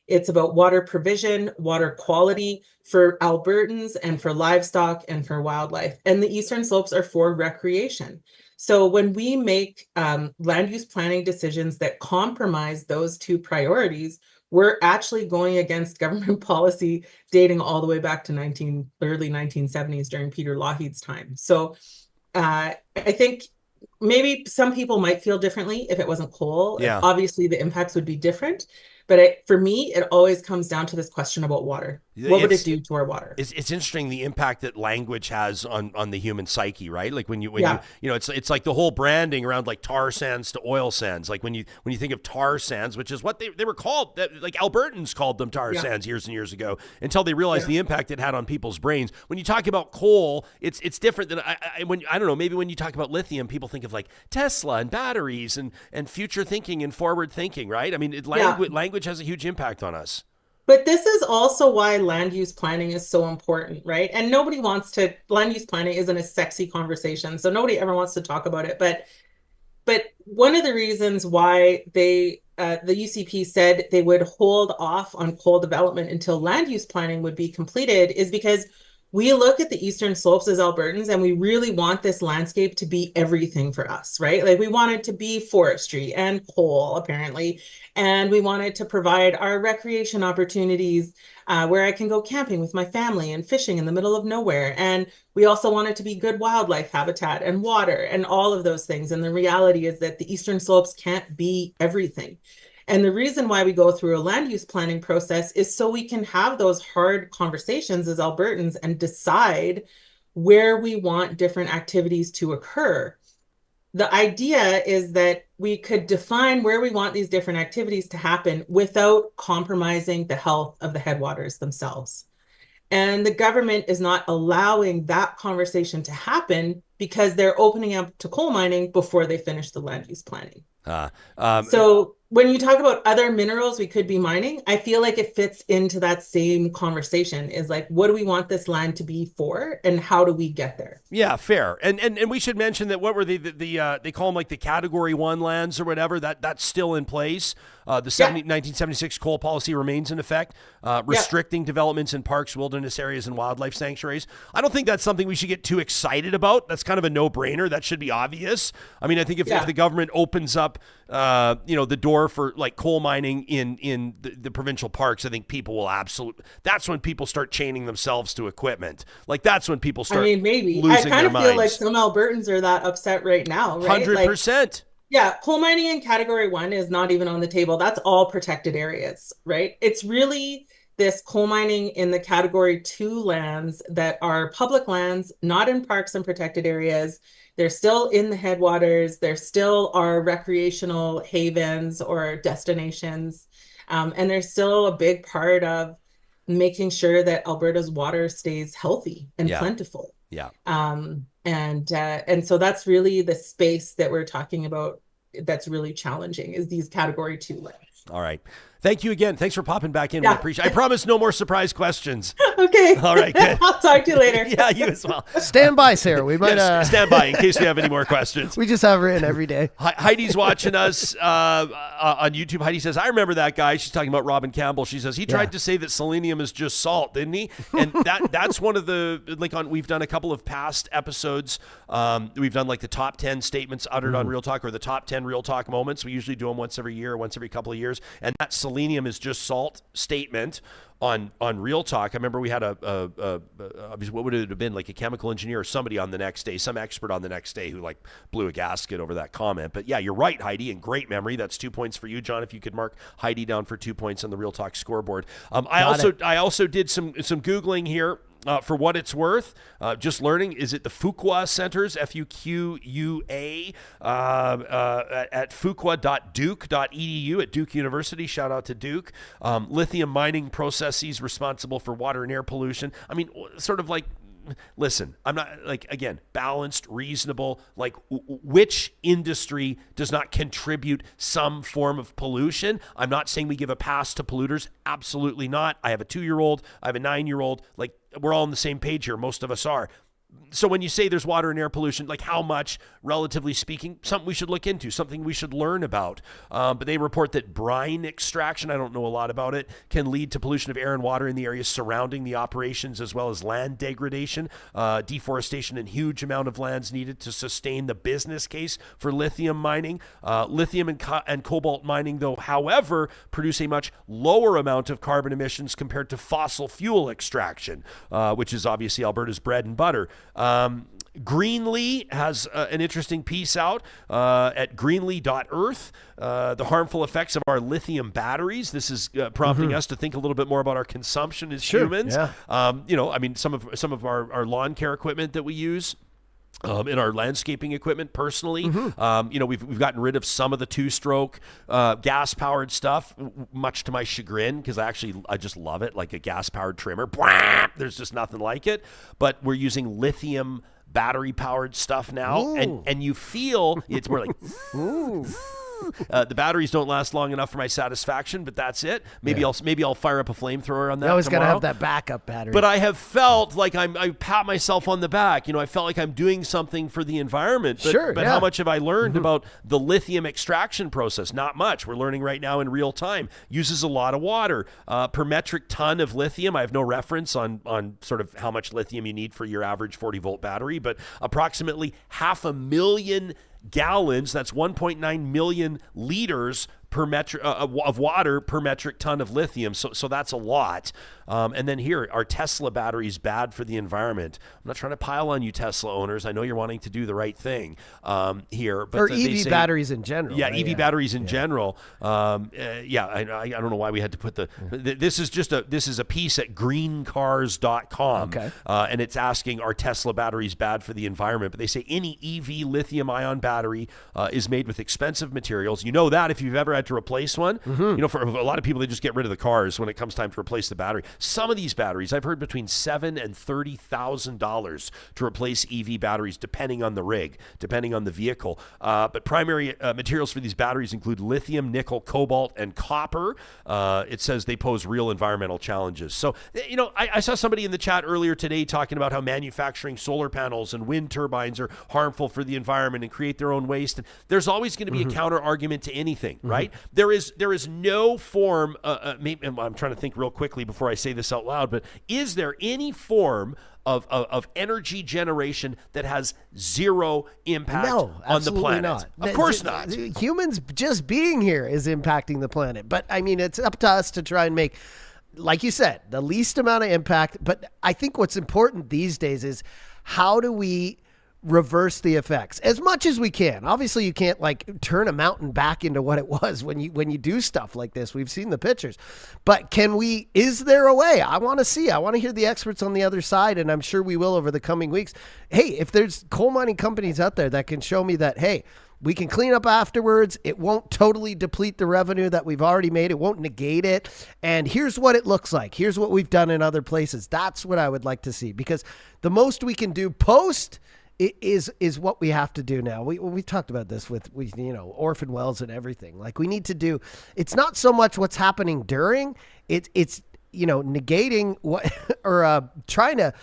It's about water provision, water quality for Albertans and for livestock and for wildlife. And the Eastern Slopes are for recreation. So when we make land use planning decisions that compromise those two priorities, we're actually going against government policy dating all the way back to early 1970s during Peter Lougheed's time. So I think maybe some people might feel differently if it wasn't coal. Yeah. Obviously, the impacts would be different. But for me, it always comes down to this question about water. What would it do to our water? It's interesting the impact that language has on the human psyche, right? Like when you it's like the whole branding around like tar sands to oil sands. Like when you think of tar sands, which is what they were called, like Albertans called them tar sands years and years ago, until they realized the impact it had on people's brains. When you talk about coal, it's different than I don't know, maybe when you talk about lithium, people think of like Tesla and batteries and future thinking and forward thinking, right? I mean, language has a huge impact on us. But this is also why land use planning is so important, right? And land use planning isn't a sexy conversation, so nobody ever wants to talk about it. But one of the reasons why the UCP said they would hold off on coal development until land use planning would be completed is because we look at the Eastern Slopes as Albertans and we really want this landscape to be everything for us, right? Like we want it to be forestry and coal, apparently. And we wanted to provide our recreation opportunities where I can go camping with my family and fishing in the middle of nowhere. And we also want it to be good wildlife habitat and water and all of those things. And the reality is that the Eastern Slopes can't be everything. And the reason why we go through a land use planning process is so we can have those hard conversations as Albertans and decide where we want different activities to occur. The idea is that we could define where we want these different activities to happen without compromising the health of the headwaters themselves. And the government is not allowing that conversation to happen because they're opening up to coal mining before they finish the land use planning. So when you talk about other minerals we could be mining, I feel like it fits into that same conversation is like, what do we want this land to be for and how do we get there? Yeah, fair. And we should mention that what were they call them like the category 1 lands or whatever, that's still in place. The 1976 coal policy remains in effect, restricting developments in parks, wilderness areas, and wildlife sanctuaries. I don't think that's something we should get too excited about. That's kind of a no-brainer. That should be obvious. I mean, I think if the government opens up, the door for like coal mining in the provincial parks, I think people will that's when people start chaining themselves to equipment. Like that's when people start maybe. losing I kind their of minds. feel like some Albertans are that upset right now, right? 100%. Yeah, coal mining in category 1 is not even on the table. That's all protected areas, right? It's really this coal mining in the category 2 lands that are public lands, not in parks and protected areas. They're still in the headwaters. There still are recreational havens or destinations. And they're still a big part of making sure that Alberta's water stays healthy and plentiful. Yeah. And so that's really the space that we're talking about that's really challenging is these category 2 lands. All right. Thank you again. Thanks for popping back in. Yeah. We appreciate. I promise no more surprise questions. Okay. All right, good. I'll talk to you later. Yeah, you as well. Stand by, Sarah. We might Stand by in case we have any more questions. we just have her in every day. Heidi's watching us on YouTube. Heidi says, I remember that guy. She's talking about Robin Campbell. She says, he tried to say that selenium is just salt, didn't he? And that's one of the, we've done a couple of past episodes. We've done like the top 10 statements uttered on Real Talk, or the top 10 Real Talk moments. We usually do them once every year, once every couple of years. And that selenium is just salt statement on Real Talk. I remember we had what would it have been, like a chemical engineer or somebody on the next day, some expert on the next day who like blew a gasket over that comment. But yeah, you're right, Heidi, and great memory. That's 2 points for you, John, if you could mark Heidi down for 2 points on the Real Talk scoreboard. I also did some Googling here. For what it's worth, just learning, is it the Fuqua Centers, Fuqua, at fuqua.duke.edu at Duke University. Shout out to Duke. Lithium mining processes responsible for water and air pollution. I mean, sort of like, listen, I'm not again, balanced, reasonable, which industry does not contribute some form of pollution? I'm not saying we give a pass to polluters. Absolutely not. I have a 2-year-old. I have a 9-year-old. We're all on the same page here. Most of us are. So when you say there's water and air pollution, how much, relatively speaking, something we should look into, something we should learn about. But they report that brine extraction, I don't know a lot about it, can lead to pollution of air and water in the areas surrounding the operations, as well as land degradation, deforestation, and huge amount of lands needed to sustain the business case for lithium mining. Lithium and cobalt mining, though, however, produce a much lower amount of carbon emissions compared to fossil fuel extraction, which is obviously Alberta's bread and butter. Greenly has an interesting piece out at greenly.earth, the harmful effects of our lithium batteries. This is prompting us to think a little bit more about our consumption as humans. Yeah. Some of our lawn care equipment that we use, in our landscaping equipment personally, we've gotten rid of some of the 2-stroke gas-powered stuff, much to my chagrin, because I just love it, like a gas-powered trimmer. Bwah! There's just nothing like it. But we're using lithium battery-powered stuff now, and you feel it's more like the batteries don't last long enough for my satisfaction, but that's it. Maybe I'll fire up a flamethrower on that. You always got to tomorrow. have that backup battery. But I have felt like I pat myself on the back. I felt like I'm doing something for the environment. But how much have I learned about the lithium extraction process? Not much. We're learning right now in real time. Uses a lot of water. Per metric ton of lithium, I have no reference on sort of how much lithium you need for your average 40-volt battery, but approximately 500,000 gallons, that's 1.9 million liters per metric of water per metric ton of lithium. So that's a lot. And then here, are Tesla batteries bad for the environment? I'm not trying to pile on you Tesla owners. I know you're wanting to do the right thing here. But or EV batteries in general. Yeah, right? EV batteries in general. I don't know why we had to put this is a piece at greencars.com. Okay. And it's asking, are Tesla batteries bad for the environment? But they say any EV lithium-ion battery is made with expensive materials. You know that if you've ever had to replace one. For a lot of people, they just get rid of the cars when it comes time to replace the battery. Some of these batteries, I've heard between $7,000 and $30,000 to replace EV batteries, depending on the rig, depending on the vehicle. But primary materials for these batteries include lithium, nickel, cobalt, and copper. It says they pose real environmental challenges. So, I saw somebody in the chat earlier today talking about how manufacturing solar panels and wind turbines are harmful for the environment and create their own waste. And there's always going to be a counter argument to anything, right? There is no form. Maybe, I'm trying to think real quickly before I say this out loud, but is there any form of energy generation that has zero impact on the planet? Not. Of course not. Humans just being here is impacting the planet. But it's up to us to try and make, like you said, the least amount of impact. But I think what's important these days is how do we reverse the effects as much as we can. Obviously, you can't turn a mountain back into what it was when you do stuff like this. We've seen the pictures, but is there a way? I want to hear the experts on the other side, and I'm sure we will over the coming weeks. Hey, if there's coal mining companies out there that can show me that, hey, we can clean up afterwards. It won't totally deplete the revenue that we've already made. It won't negate it. And here's what it looks like. Here's what we've done in other places. That's what I would like to see, because the most we can do post is what we have to do now. We talked about this with orphan wells and everything. Like, we need to do, it's not so much what's happening during, it's negating what, or trying to,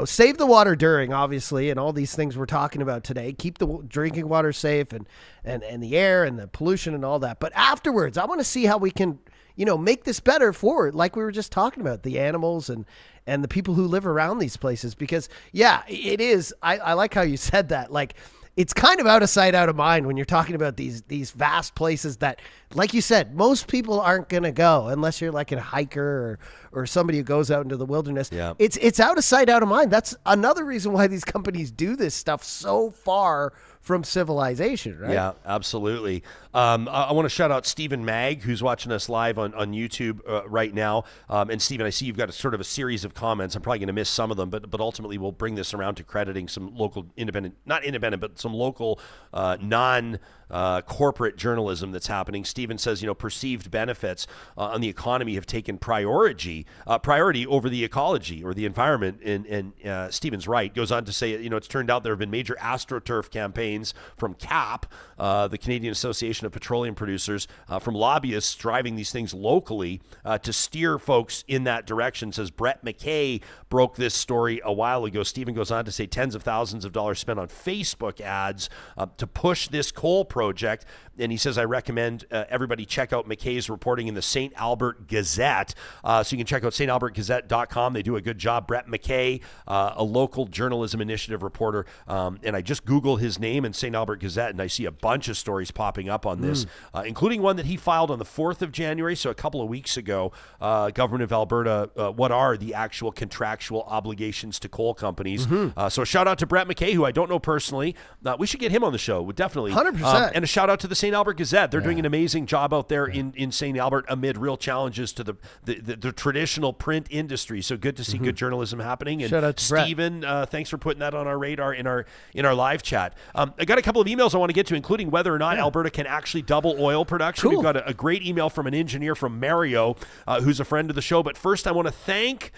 save the water during, obviously, and all these things we're talking about today, keep the drinking water safe and the air and the pollution and all that. But afterwards, I want to see how we can, make this better for, like we were just talking about, the animals and the people who live around these places. Because, yeah, it is. I like how you said that. Like, it's kind of out of sight, out of mind when you're talking about these vast places that, like you said, most people aren't going to go unless you're like a hiker or somebody who goes out into the wilderness. Yeah. It's out of sight, out of mind. That's another reason why these companies do this stuff so far from civilization, right? Yeah, absolutely. I want to shout out Stephen Mag, who's watching us live on YouTube right now. And Stephen, I see you've got a series of comments. I'm probably going to miss some of them, but ultimately we'll bring this around to crediting some local but some local non-corporate journalism that's happening. Stephen says, perceived benefits on the economy have taken priority over the ecology or the environment. And Stephen's right. Goes on to say, it's turned out there have been major AstroTurf campaigns from CAP, the Canadian Association of Petroleum Producers, from lobbyists driving these things locally to steer folks in that direction. Says Brett McKay broke this story a while ago. Stephen goes on to say tens of thousands of dollars spent on Facebook ads to push this coal project. And he says, I recommend everybody check out McKay's reporting in the St. Albert Gazette. So you can check out stalbertgazette.com. They do a good job. Brett McKay, a local journalism initiative reporter. And I just Googled his name in St. Albert Gazette, and I see a bunch of stories popping up on this, including one that he filed on the 4th of January, so a couple of weeks ago. Government of Alberta, what are the actual contractual obligations to coal companies? So a shout out to Brett McKay, who I don't know personally. We should get him on the show, definitely. 100%. And a shout out to the St. Albert Gazette. They're doing an amazing job out there in St. Albert amid real challenges to the traditional print industry. So good to see good journalism happening. And shout out to Stephen, thanks for putting that on our radar in our live chat. I got a couple of emails I want to get to, including whether or not Alberta can actually double oil production. Cool. We've got a great email from an engineer from Mario, who's a friend of the show. But first, I want to thank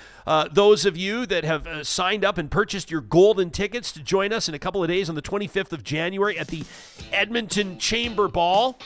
those of you that have signed up and purchased your golden tickets to join us in a couple of days on the 25th of January at the Edmonton Chamber Ball.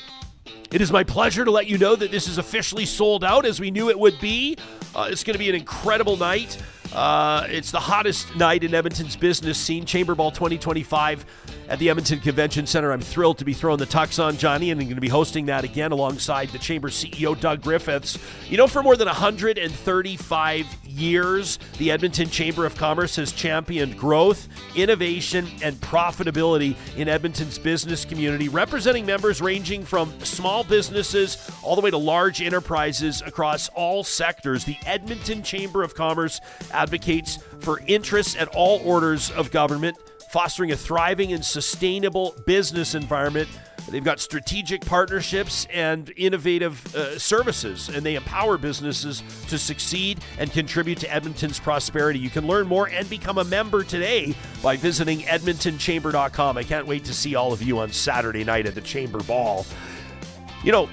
It is my pleasure to let you know that this is officially sold out, as we knew it would be. It's going to be an incredible night. It's the hottest night in Edmonton's business scene, Chamber Ball 2025 at the Edmonton Convention Center. I'm thrilled to be throwing the tux on, Johnny, and I'm going to be hosting that again alongside the Chamber CEO, Doug Griffiths. For more than 135 years, the Edmonton Chamber of Commerce has championed growth, innovation, and profitability in Edmonton's business community, representing members ranging from small businesses all the way to large enterprises across all sectors. The Edmonton Chamber of Commerce advocates for interests at all orders of government, fostering a thriving and sustainable business environment. They've got strategic partnerships and innovative services, and they empower businesses to succeed and contribute to Edmonton's prosperity. You can learn more and become a member today by visiting edmontonchamber.com. I can't wait to see all of you on Saturday night at the Chamber Ball.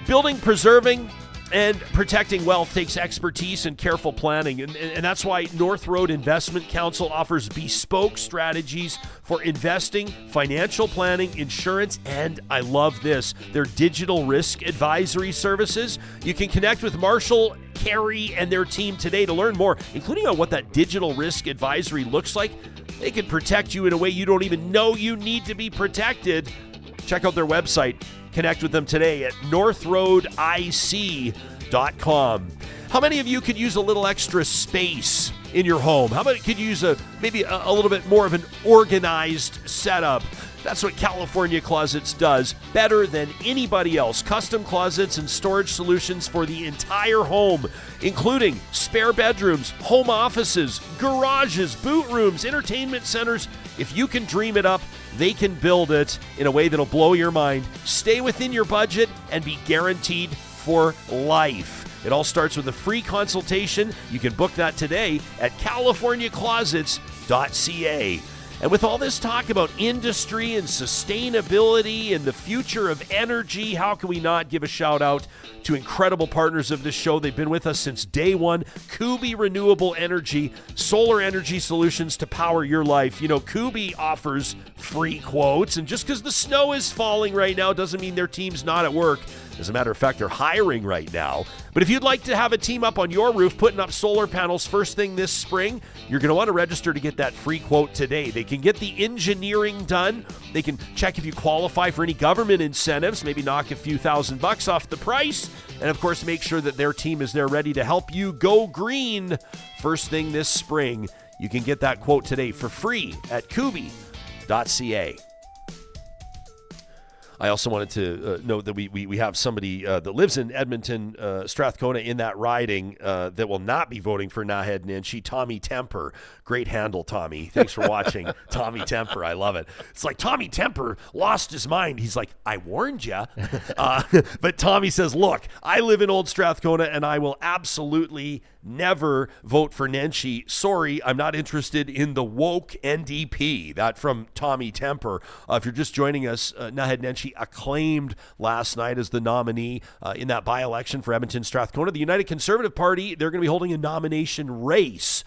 Building, preserving, and protecting wealth takes expertise and careful planning, and that's why North Road Investment Council offers bespoke strategies for investing, financial planning, insurance, and I love this, their digital risk advisory services. You can connect with Marshall, Carey, and their team today to learn more, including on what that digital risk advisory looks like. They can protect you in a way you don't even know you need to be protected. Check out their website. Connect with them today at northroadic.com. How many of you could use a little extra space in your home? How many could use maybe a little bit more of an organized setup? That's what California Closets does better than anybody else. Custom closets and storage solutions for the entire home, including spare bedrooms, home offices, garages, boot rooms, entertainment centers. If you can dream it up, they can build it in a way that'll blow your mind. Stay within your budget and be guaranteed for life. It all starts with a free consultation. You can book that today at californiaclosets.ca. And with all this talk about industry and sustainability and the future of energy, how can we not give a shout out to incredible partners of this show? They've been with us since day one. Kubi Renewable Energy, solar energy solutions to power your life. You know, Kubi offers free quotes, and just because the snow is falling right now doesn't mean their team's not at work. As a matter of fact, they're hiring right now. But if you'd like to have a team up on your roof putting up solar panels first thing this spring, you're going to want to register to get that free quote today. They can get the engineering done. They can check if you qualify for any government incentives, maybe knock a few $1,000 off the price, and of course make sure that their team is there ready to help you go green first thing this spring. You can get that quote today for free at kubi.ca. I also wanted to note that we have somebody that lives in Edmonton, Strathcona in that riding that will not be voting for Naheed Nenshi, Tommy Temper. Great handle, Tommy. Thanks for watching. Tommy Temper. I love it. It's like Tommy Temper lost his mind. He's like, I warned you. But Tommy says, look, I live in Old Strathcona and I will absolutely never vote for Nenshi. Sorry, I'm not interested in the woke NDP. That from Tommy Temper. If you're just joining us, Naheed Nenshi acclaimed last night as the nominee in that by-election for Edmonton Strathcona. The United Conservative Party, they're going to be holding a nomination race.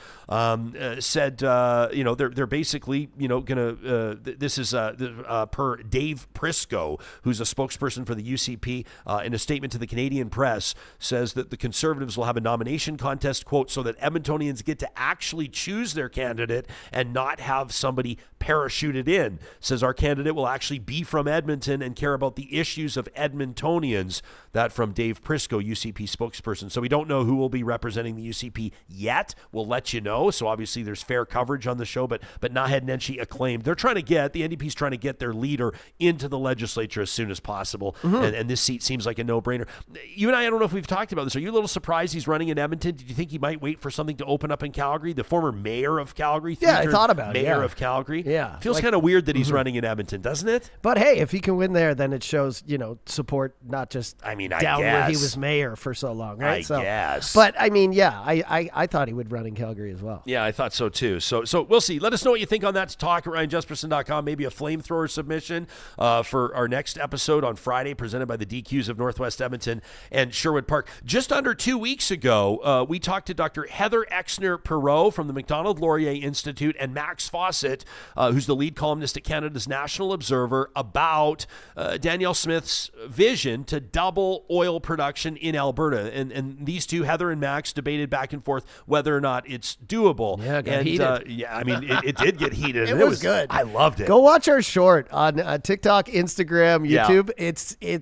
Said, they're basically, going to, this is per Dave Prisco, who's a spokesperson for the UCP, in a statement to the Canadian press, says that the Conservatives will have a nomination contest, quote, so that Edmontonians get to actually choose their candidate and not have somebody parachuted in. Says our candidate will actually be from Edmonton and care about the issues of Edmontonians. That from Dave Prisco, UCP spokesperson. So we don't know who will be representing the UCP yet. We'll let you know. So obviously there's fair coverage on the show, but Naheed Nenshi acclaimed. They're trying to get, the NDP's trying to get their leader into the legislature as soon as possible. And this seat seems like a no-brainer. You and I don't know if we've talked about this. Are you a little surprised he's running in Edmonton? Did you think he might wait for something to open up in Calgary? The former mayor of Calgary? Yeah, I thought about it. Mayor of Calgary? Yeah. Feels kind of weird that he's running in Edmonton, doesn't it? But hey, if he can win there, then it shows, support, not just I down where he was mayor for so long, right? I guess. But I mean, yeah, I thought he would run in Calgary as well. Yeah, I thought so too. So we'll see. Let us know what you think on that. To talk at RyanJespersen.com. Maybe a flamethrower submission for our next episode on Friday, presented by the DQs of Northwest Edmonton and Sherwood Park. Just under 2 weeks ago, we talked to Dr. Heather Exner-Perot from the Macdonald-Laurier Institute and Max Fawcett, who's the lead columnist at Canada's National Observer, about Danielle Smith's vision to double oil production in Alberta. And these two, Heather and Max, debated back and forth whether or not it's doable. Yeah, it got heated. It did get heated. It was good. I loved it. Go watch our short on TikTok, Instagram, YouTube. Yeah.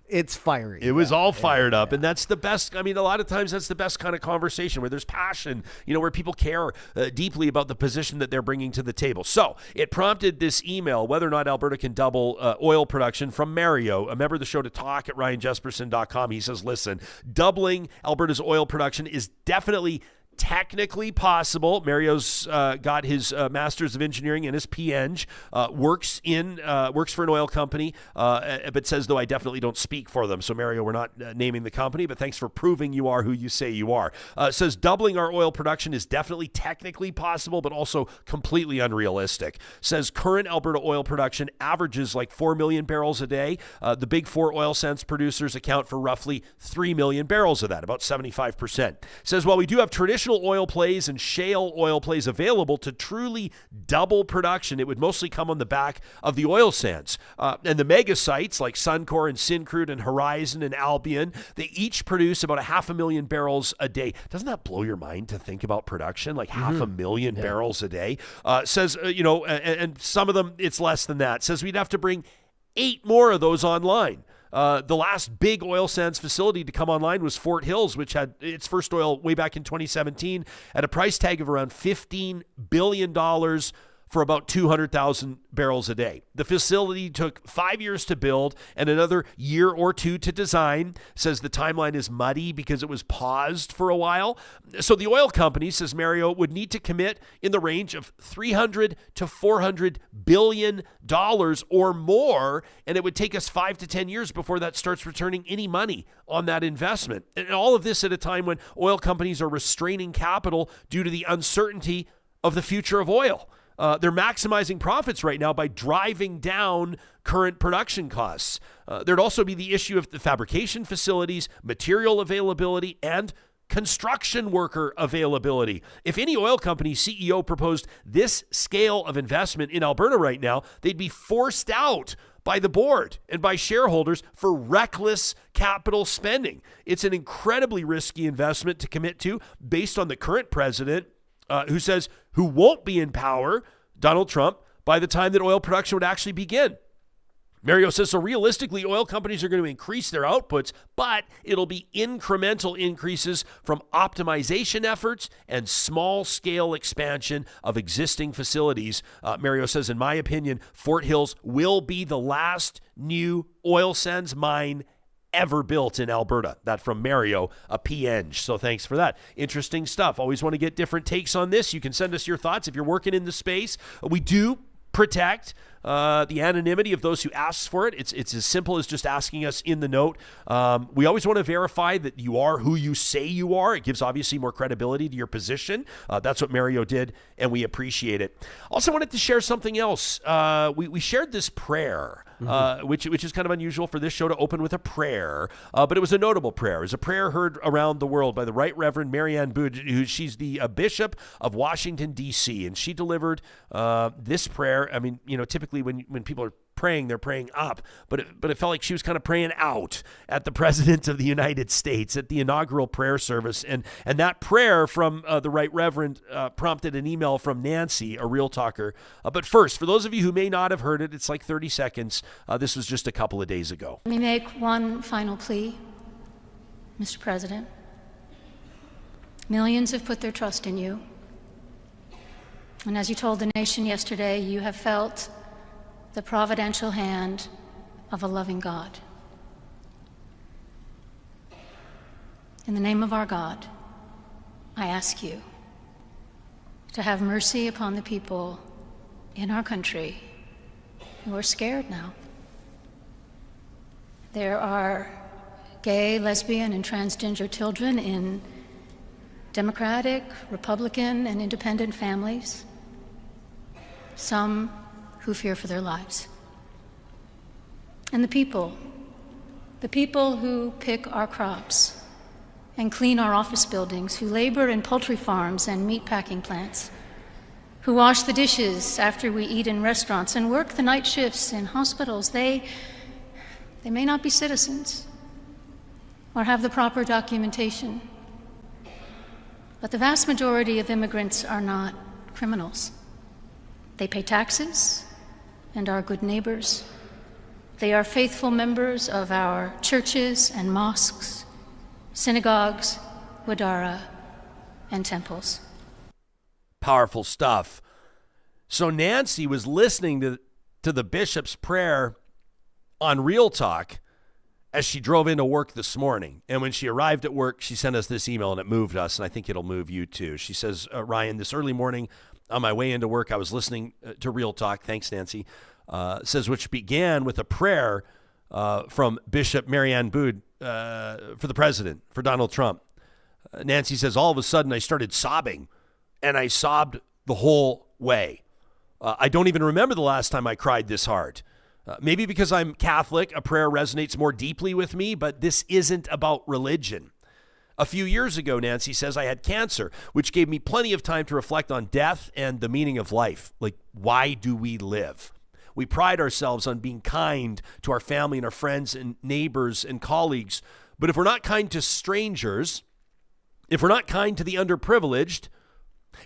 It's fiery. It was all fired up, and that's the best. I mean, a lot of times that's the best kind of conversation where there's passion, where people care deeply about the position that they're bringing to the table. So it prompted this email, whether or not Alberta can double oil production, from Mario, a member of the show, to talk at RyanJespersen.com. He says, listen, doubling Alberta's oil production is definitely technically possible. Mario's got his Master's of Engineering and his P.Eng. Works for an oil company, but says, though, I definitely don't speak for them. So, Mario, we're not naming the company, but thanks for proving you are who you say you are. Says doubling our oil production is definitely technically possible, but also completely unrealistic. Says current Alberta oil production averages like 4 million barrels a day. The big four oil sands producers account for roughly 3 million barrels of that, about 75%. Says while we do have traditional oil plays and shale oil plays available to truly double production, it would mostly come on the back of the oil sands. And the mega sites like Suncor and Syncrude and Horizon and Albion, they each produce about 500,000 barrels a day. Doesn't that blow your mind to think about production? Like 500,000 barrels a day. Says, and some of them, it's less than that. Says we'd have to bring 8 more of those online. The last big oil sands facility to come online was Fort Hills, which had its first oil way back in 2017 at a price tag of around $15 billion for about 200,000 barrels a day. The facility took 5 years to build and another year or two to design. Says the timeline is muddy because it was paused for a while. So the oil company, says Mario, would need to commit in the range of $300 to $400 billion or more, and it would take us 5 to 10 years before that starts returning any money on that investment. And all of this at a time when oil companies are restraining capital due to the uncertainty of the future of oil. They're maximizing profits right now by driving down current production costs. There'd also be the issue of the fabrication facilities, material availability, and construction worker availability. If any oil company CEO proposed this scale of investment in Alberta right now, they'd be forced out by the board and by shareholders for reckless capital spending. It's an incredibly risky investment to commit to based on the current president who won't be in power, Donald Trump, by the time that oil production would actually begin. Mario says, so realistically, oil companies are going to increase their outputs, but it'll be incremental increases from optimization efforts and small-scale expansion of existing facilities. Mario says, in my opinion, Fort Hills will be the last new oil sands mine ever built in Alberta. That from Mario, a P.Eng. So thanks for that. Interesting stuff. Always want to get different takes on this. You can send us your thoughts if you're working in the space. We do protect the anonymity of those who ask for it. It's as simple as just asking us in the note. We always want to verify that you are who you say you are. It gives obviously more credibility to your position. That's what Mario did, and we appreciate it. Also wanted to share something else. We shared this prayer, which is kind of unusual for this show to open with a prayer, but it was a notable prayer. It was a prayer heard around the world by the Right Reverend Marianne Boud, she's the Bishop of Washington, D.C., and she delivered this prayer. I mean, typically when people are praying, they're praying up, but it felt like she was kind of praying out at the President of the United States at the inaugural prayer service. And that prayer from the Right Reverend prompted an email from Nancy, a Real Talker. But first, for those of you who may not have heard it, it's like 30 seconds. This was just a couple of days ago. Let me make one final plea, Mr. President. Millions have put their trust in you. And as you told the nation yesterday, you have felt the providential hand of a loving God. In the name of our God, I ask you to have mercy upon the people in our country who are scared now. There are gay, lesbian, and transgender children in Democratic, Republican, and independent families, some who fear for their lives. And the people who pick our crops and clean our office buildings, who labor in poultry farms and meat packing plants, who wash the dishes after we eat in restaurants and work the night shifts in hospitals, they may not be citizens or have the proper documentation, but the vast majority of immigrants are not criminals. They pay taxes and are good neighbors. They are faithful members of our churches and mosques, synagogues, wadara, and temples. Powerful stuff. So Nancy was listening to the bishop's prayer on Real Talk as she drove into work this morning. And when she arrived at work, she sent us this email, and it moved us, and I think it'll move you too. She says, Ryan, this early morning on my way into work, I was listening to Real Talk. Thanks, Nancy. Says, which began with a prayer from Bishop Marianne Boud for the president, for Donald Trump. Nancy says, all of a sudden I started sobbing, and I sobbed the whole way. I don't even remember the last time I cried this hard. Maybe because I'm Catholic, a prayer resonates more deeply with me, but this isn't about religion. A few years ago, Nancy says, I had cancer, which gave me plenty of time to reflect on death and the meaning of life. Like, why do we live? We pride ourselves on being kind to our family and our friends and neighbors and colleagues. But if we're not kind to strangers, if we're not kind to the underprivileged,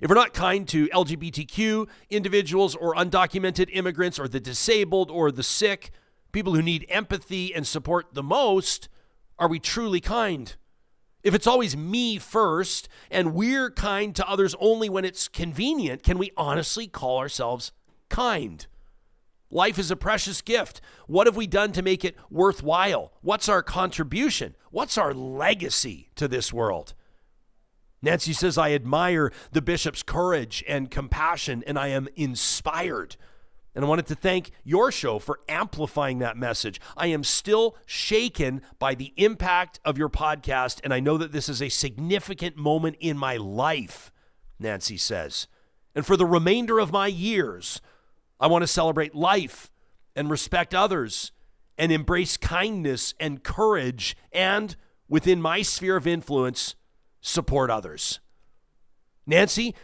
if we're not kind to LGBTQ individuals or undocumented immigrants or the disabled or the sick, people who need empathy and support the most, are we truly kind? If it's always me first and we're kind to others only when it's convenient, can we honestly call ourselves kind? Life is a precious gift. What have we done to make it worthwhile? What's our contribution? What's our legacy to this world? Nancy says, I admire the bishop's courage and compassion, and I am inspired. And I wanted to thank your show for amplifying that message. I am still shaken by the impact of your podcast, and I know that this is a significant moment in my life, Nancy says. And for the remainder of my years, I want to celebrate life and respect others and embrace kindness and courage and, within my sphere of influence, support others. Nancy,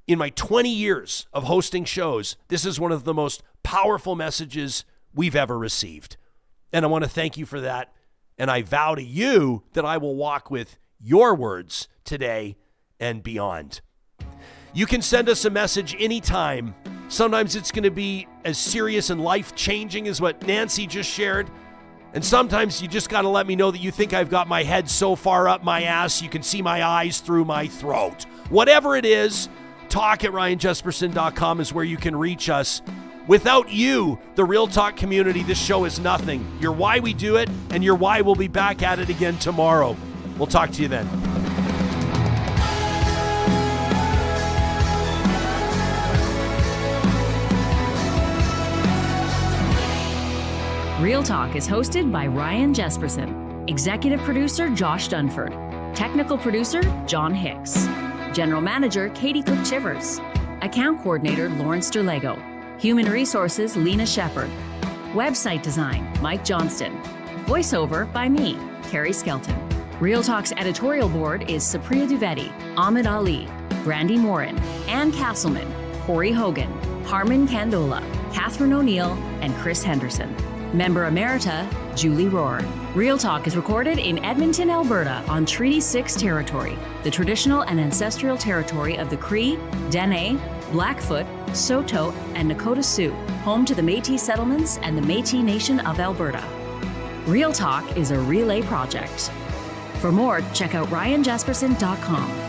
in my 20 years of hosting shows, this is one of the most powerful messages we've ever received. And I want to thank you for that. And I vow to you that I will walk with your words today and beyond. You can send us a message anytime. Sometimes it's going to be as serious and life-changing as what Nancy just shared. And sometimes you just got to let me know that you think I've got my head so far up my ass you can see my eyes through my throat. Whatever it is, talk@ryanjespersen.com is where you can reach us. Without you, the Real Talk community, this show is nothing. You're why we do it, and you're why we'll be back at it again tomorrow. We'll talk to you then. Real Talk is hosted by Ryan Jespersen, executive producer Josh Dunford, technical producer John Hicks, general manager Katie Cook-Chivers, account coordinator Lawrence Derlego, human resources Lena Shepard, website design Mike Johnston, voiceover by me, Carrie Skelton. Real Talk's editorial board is Supriya Dwivedi, Ahmed Ali, Brandy Morin, Ann Castleman, Corey Hogan, Harman Candola, Catherine O'Neill, and Chris Henderson. Member Emerita, Julie Rohr. Real Talk is recorded in Edmonton, Alberta on Treaty 6 territory, the traditional and ancestral territory of the Cree, Dene, Blackfoot, Saulteaux, and Nakota Sioux, home to the Métis settlements and the Métis Nation of Alberta. Real Talk is a relay project. For more, check out ryanjespersen.com.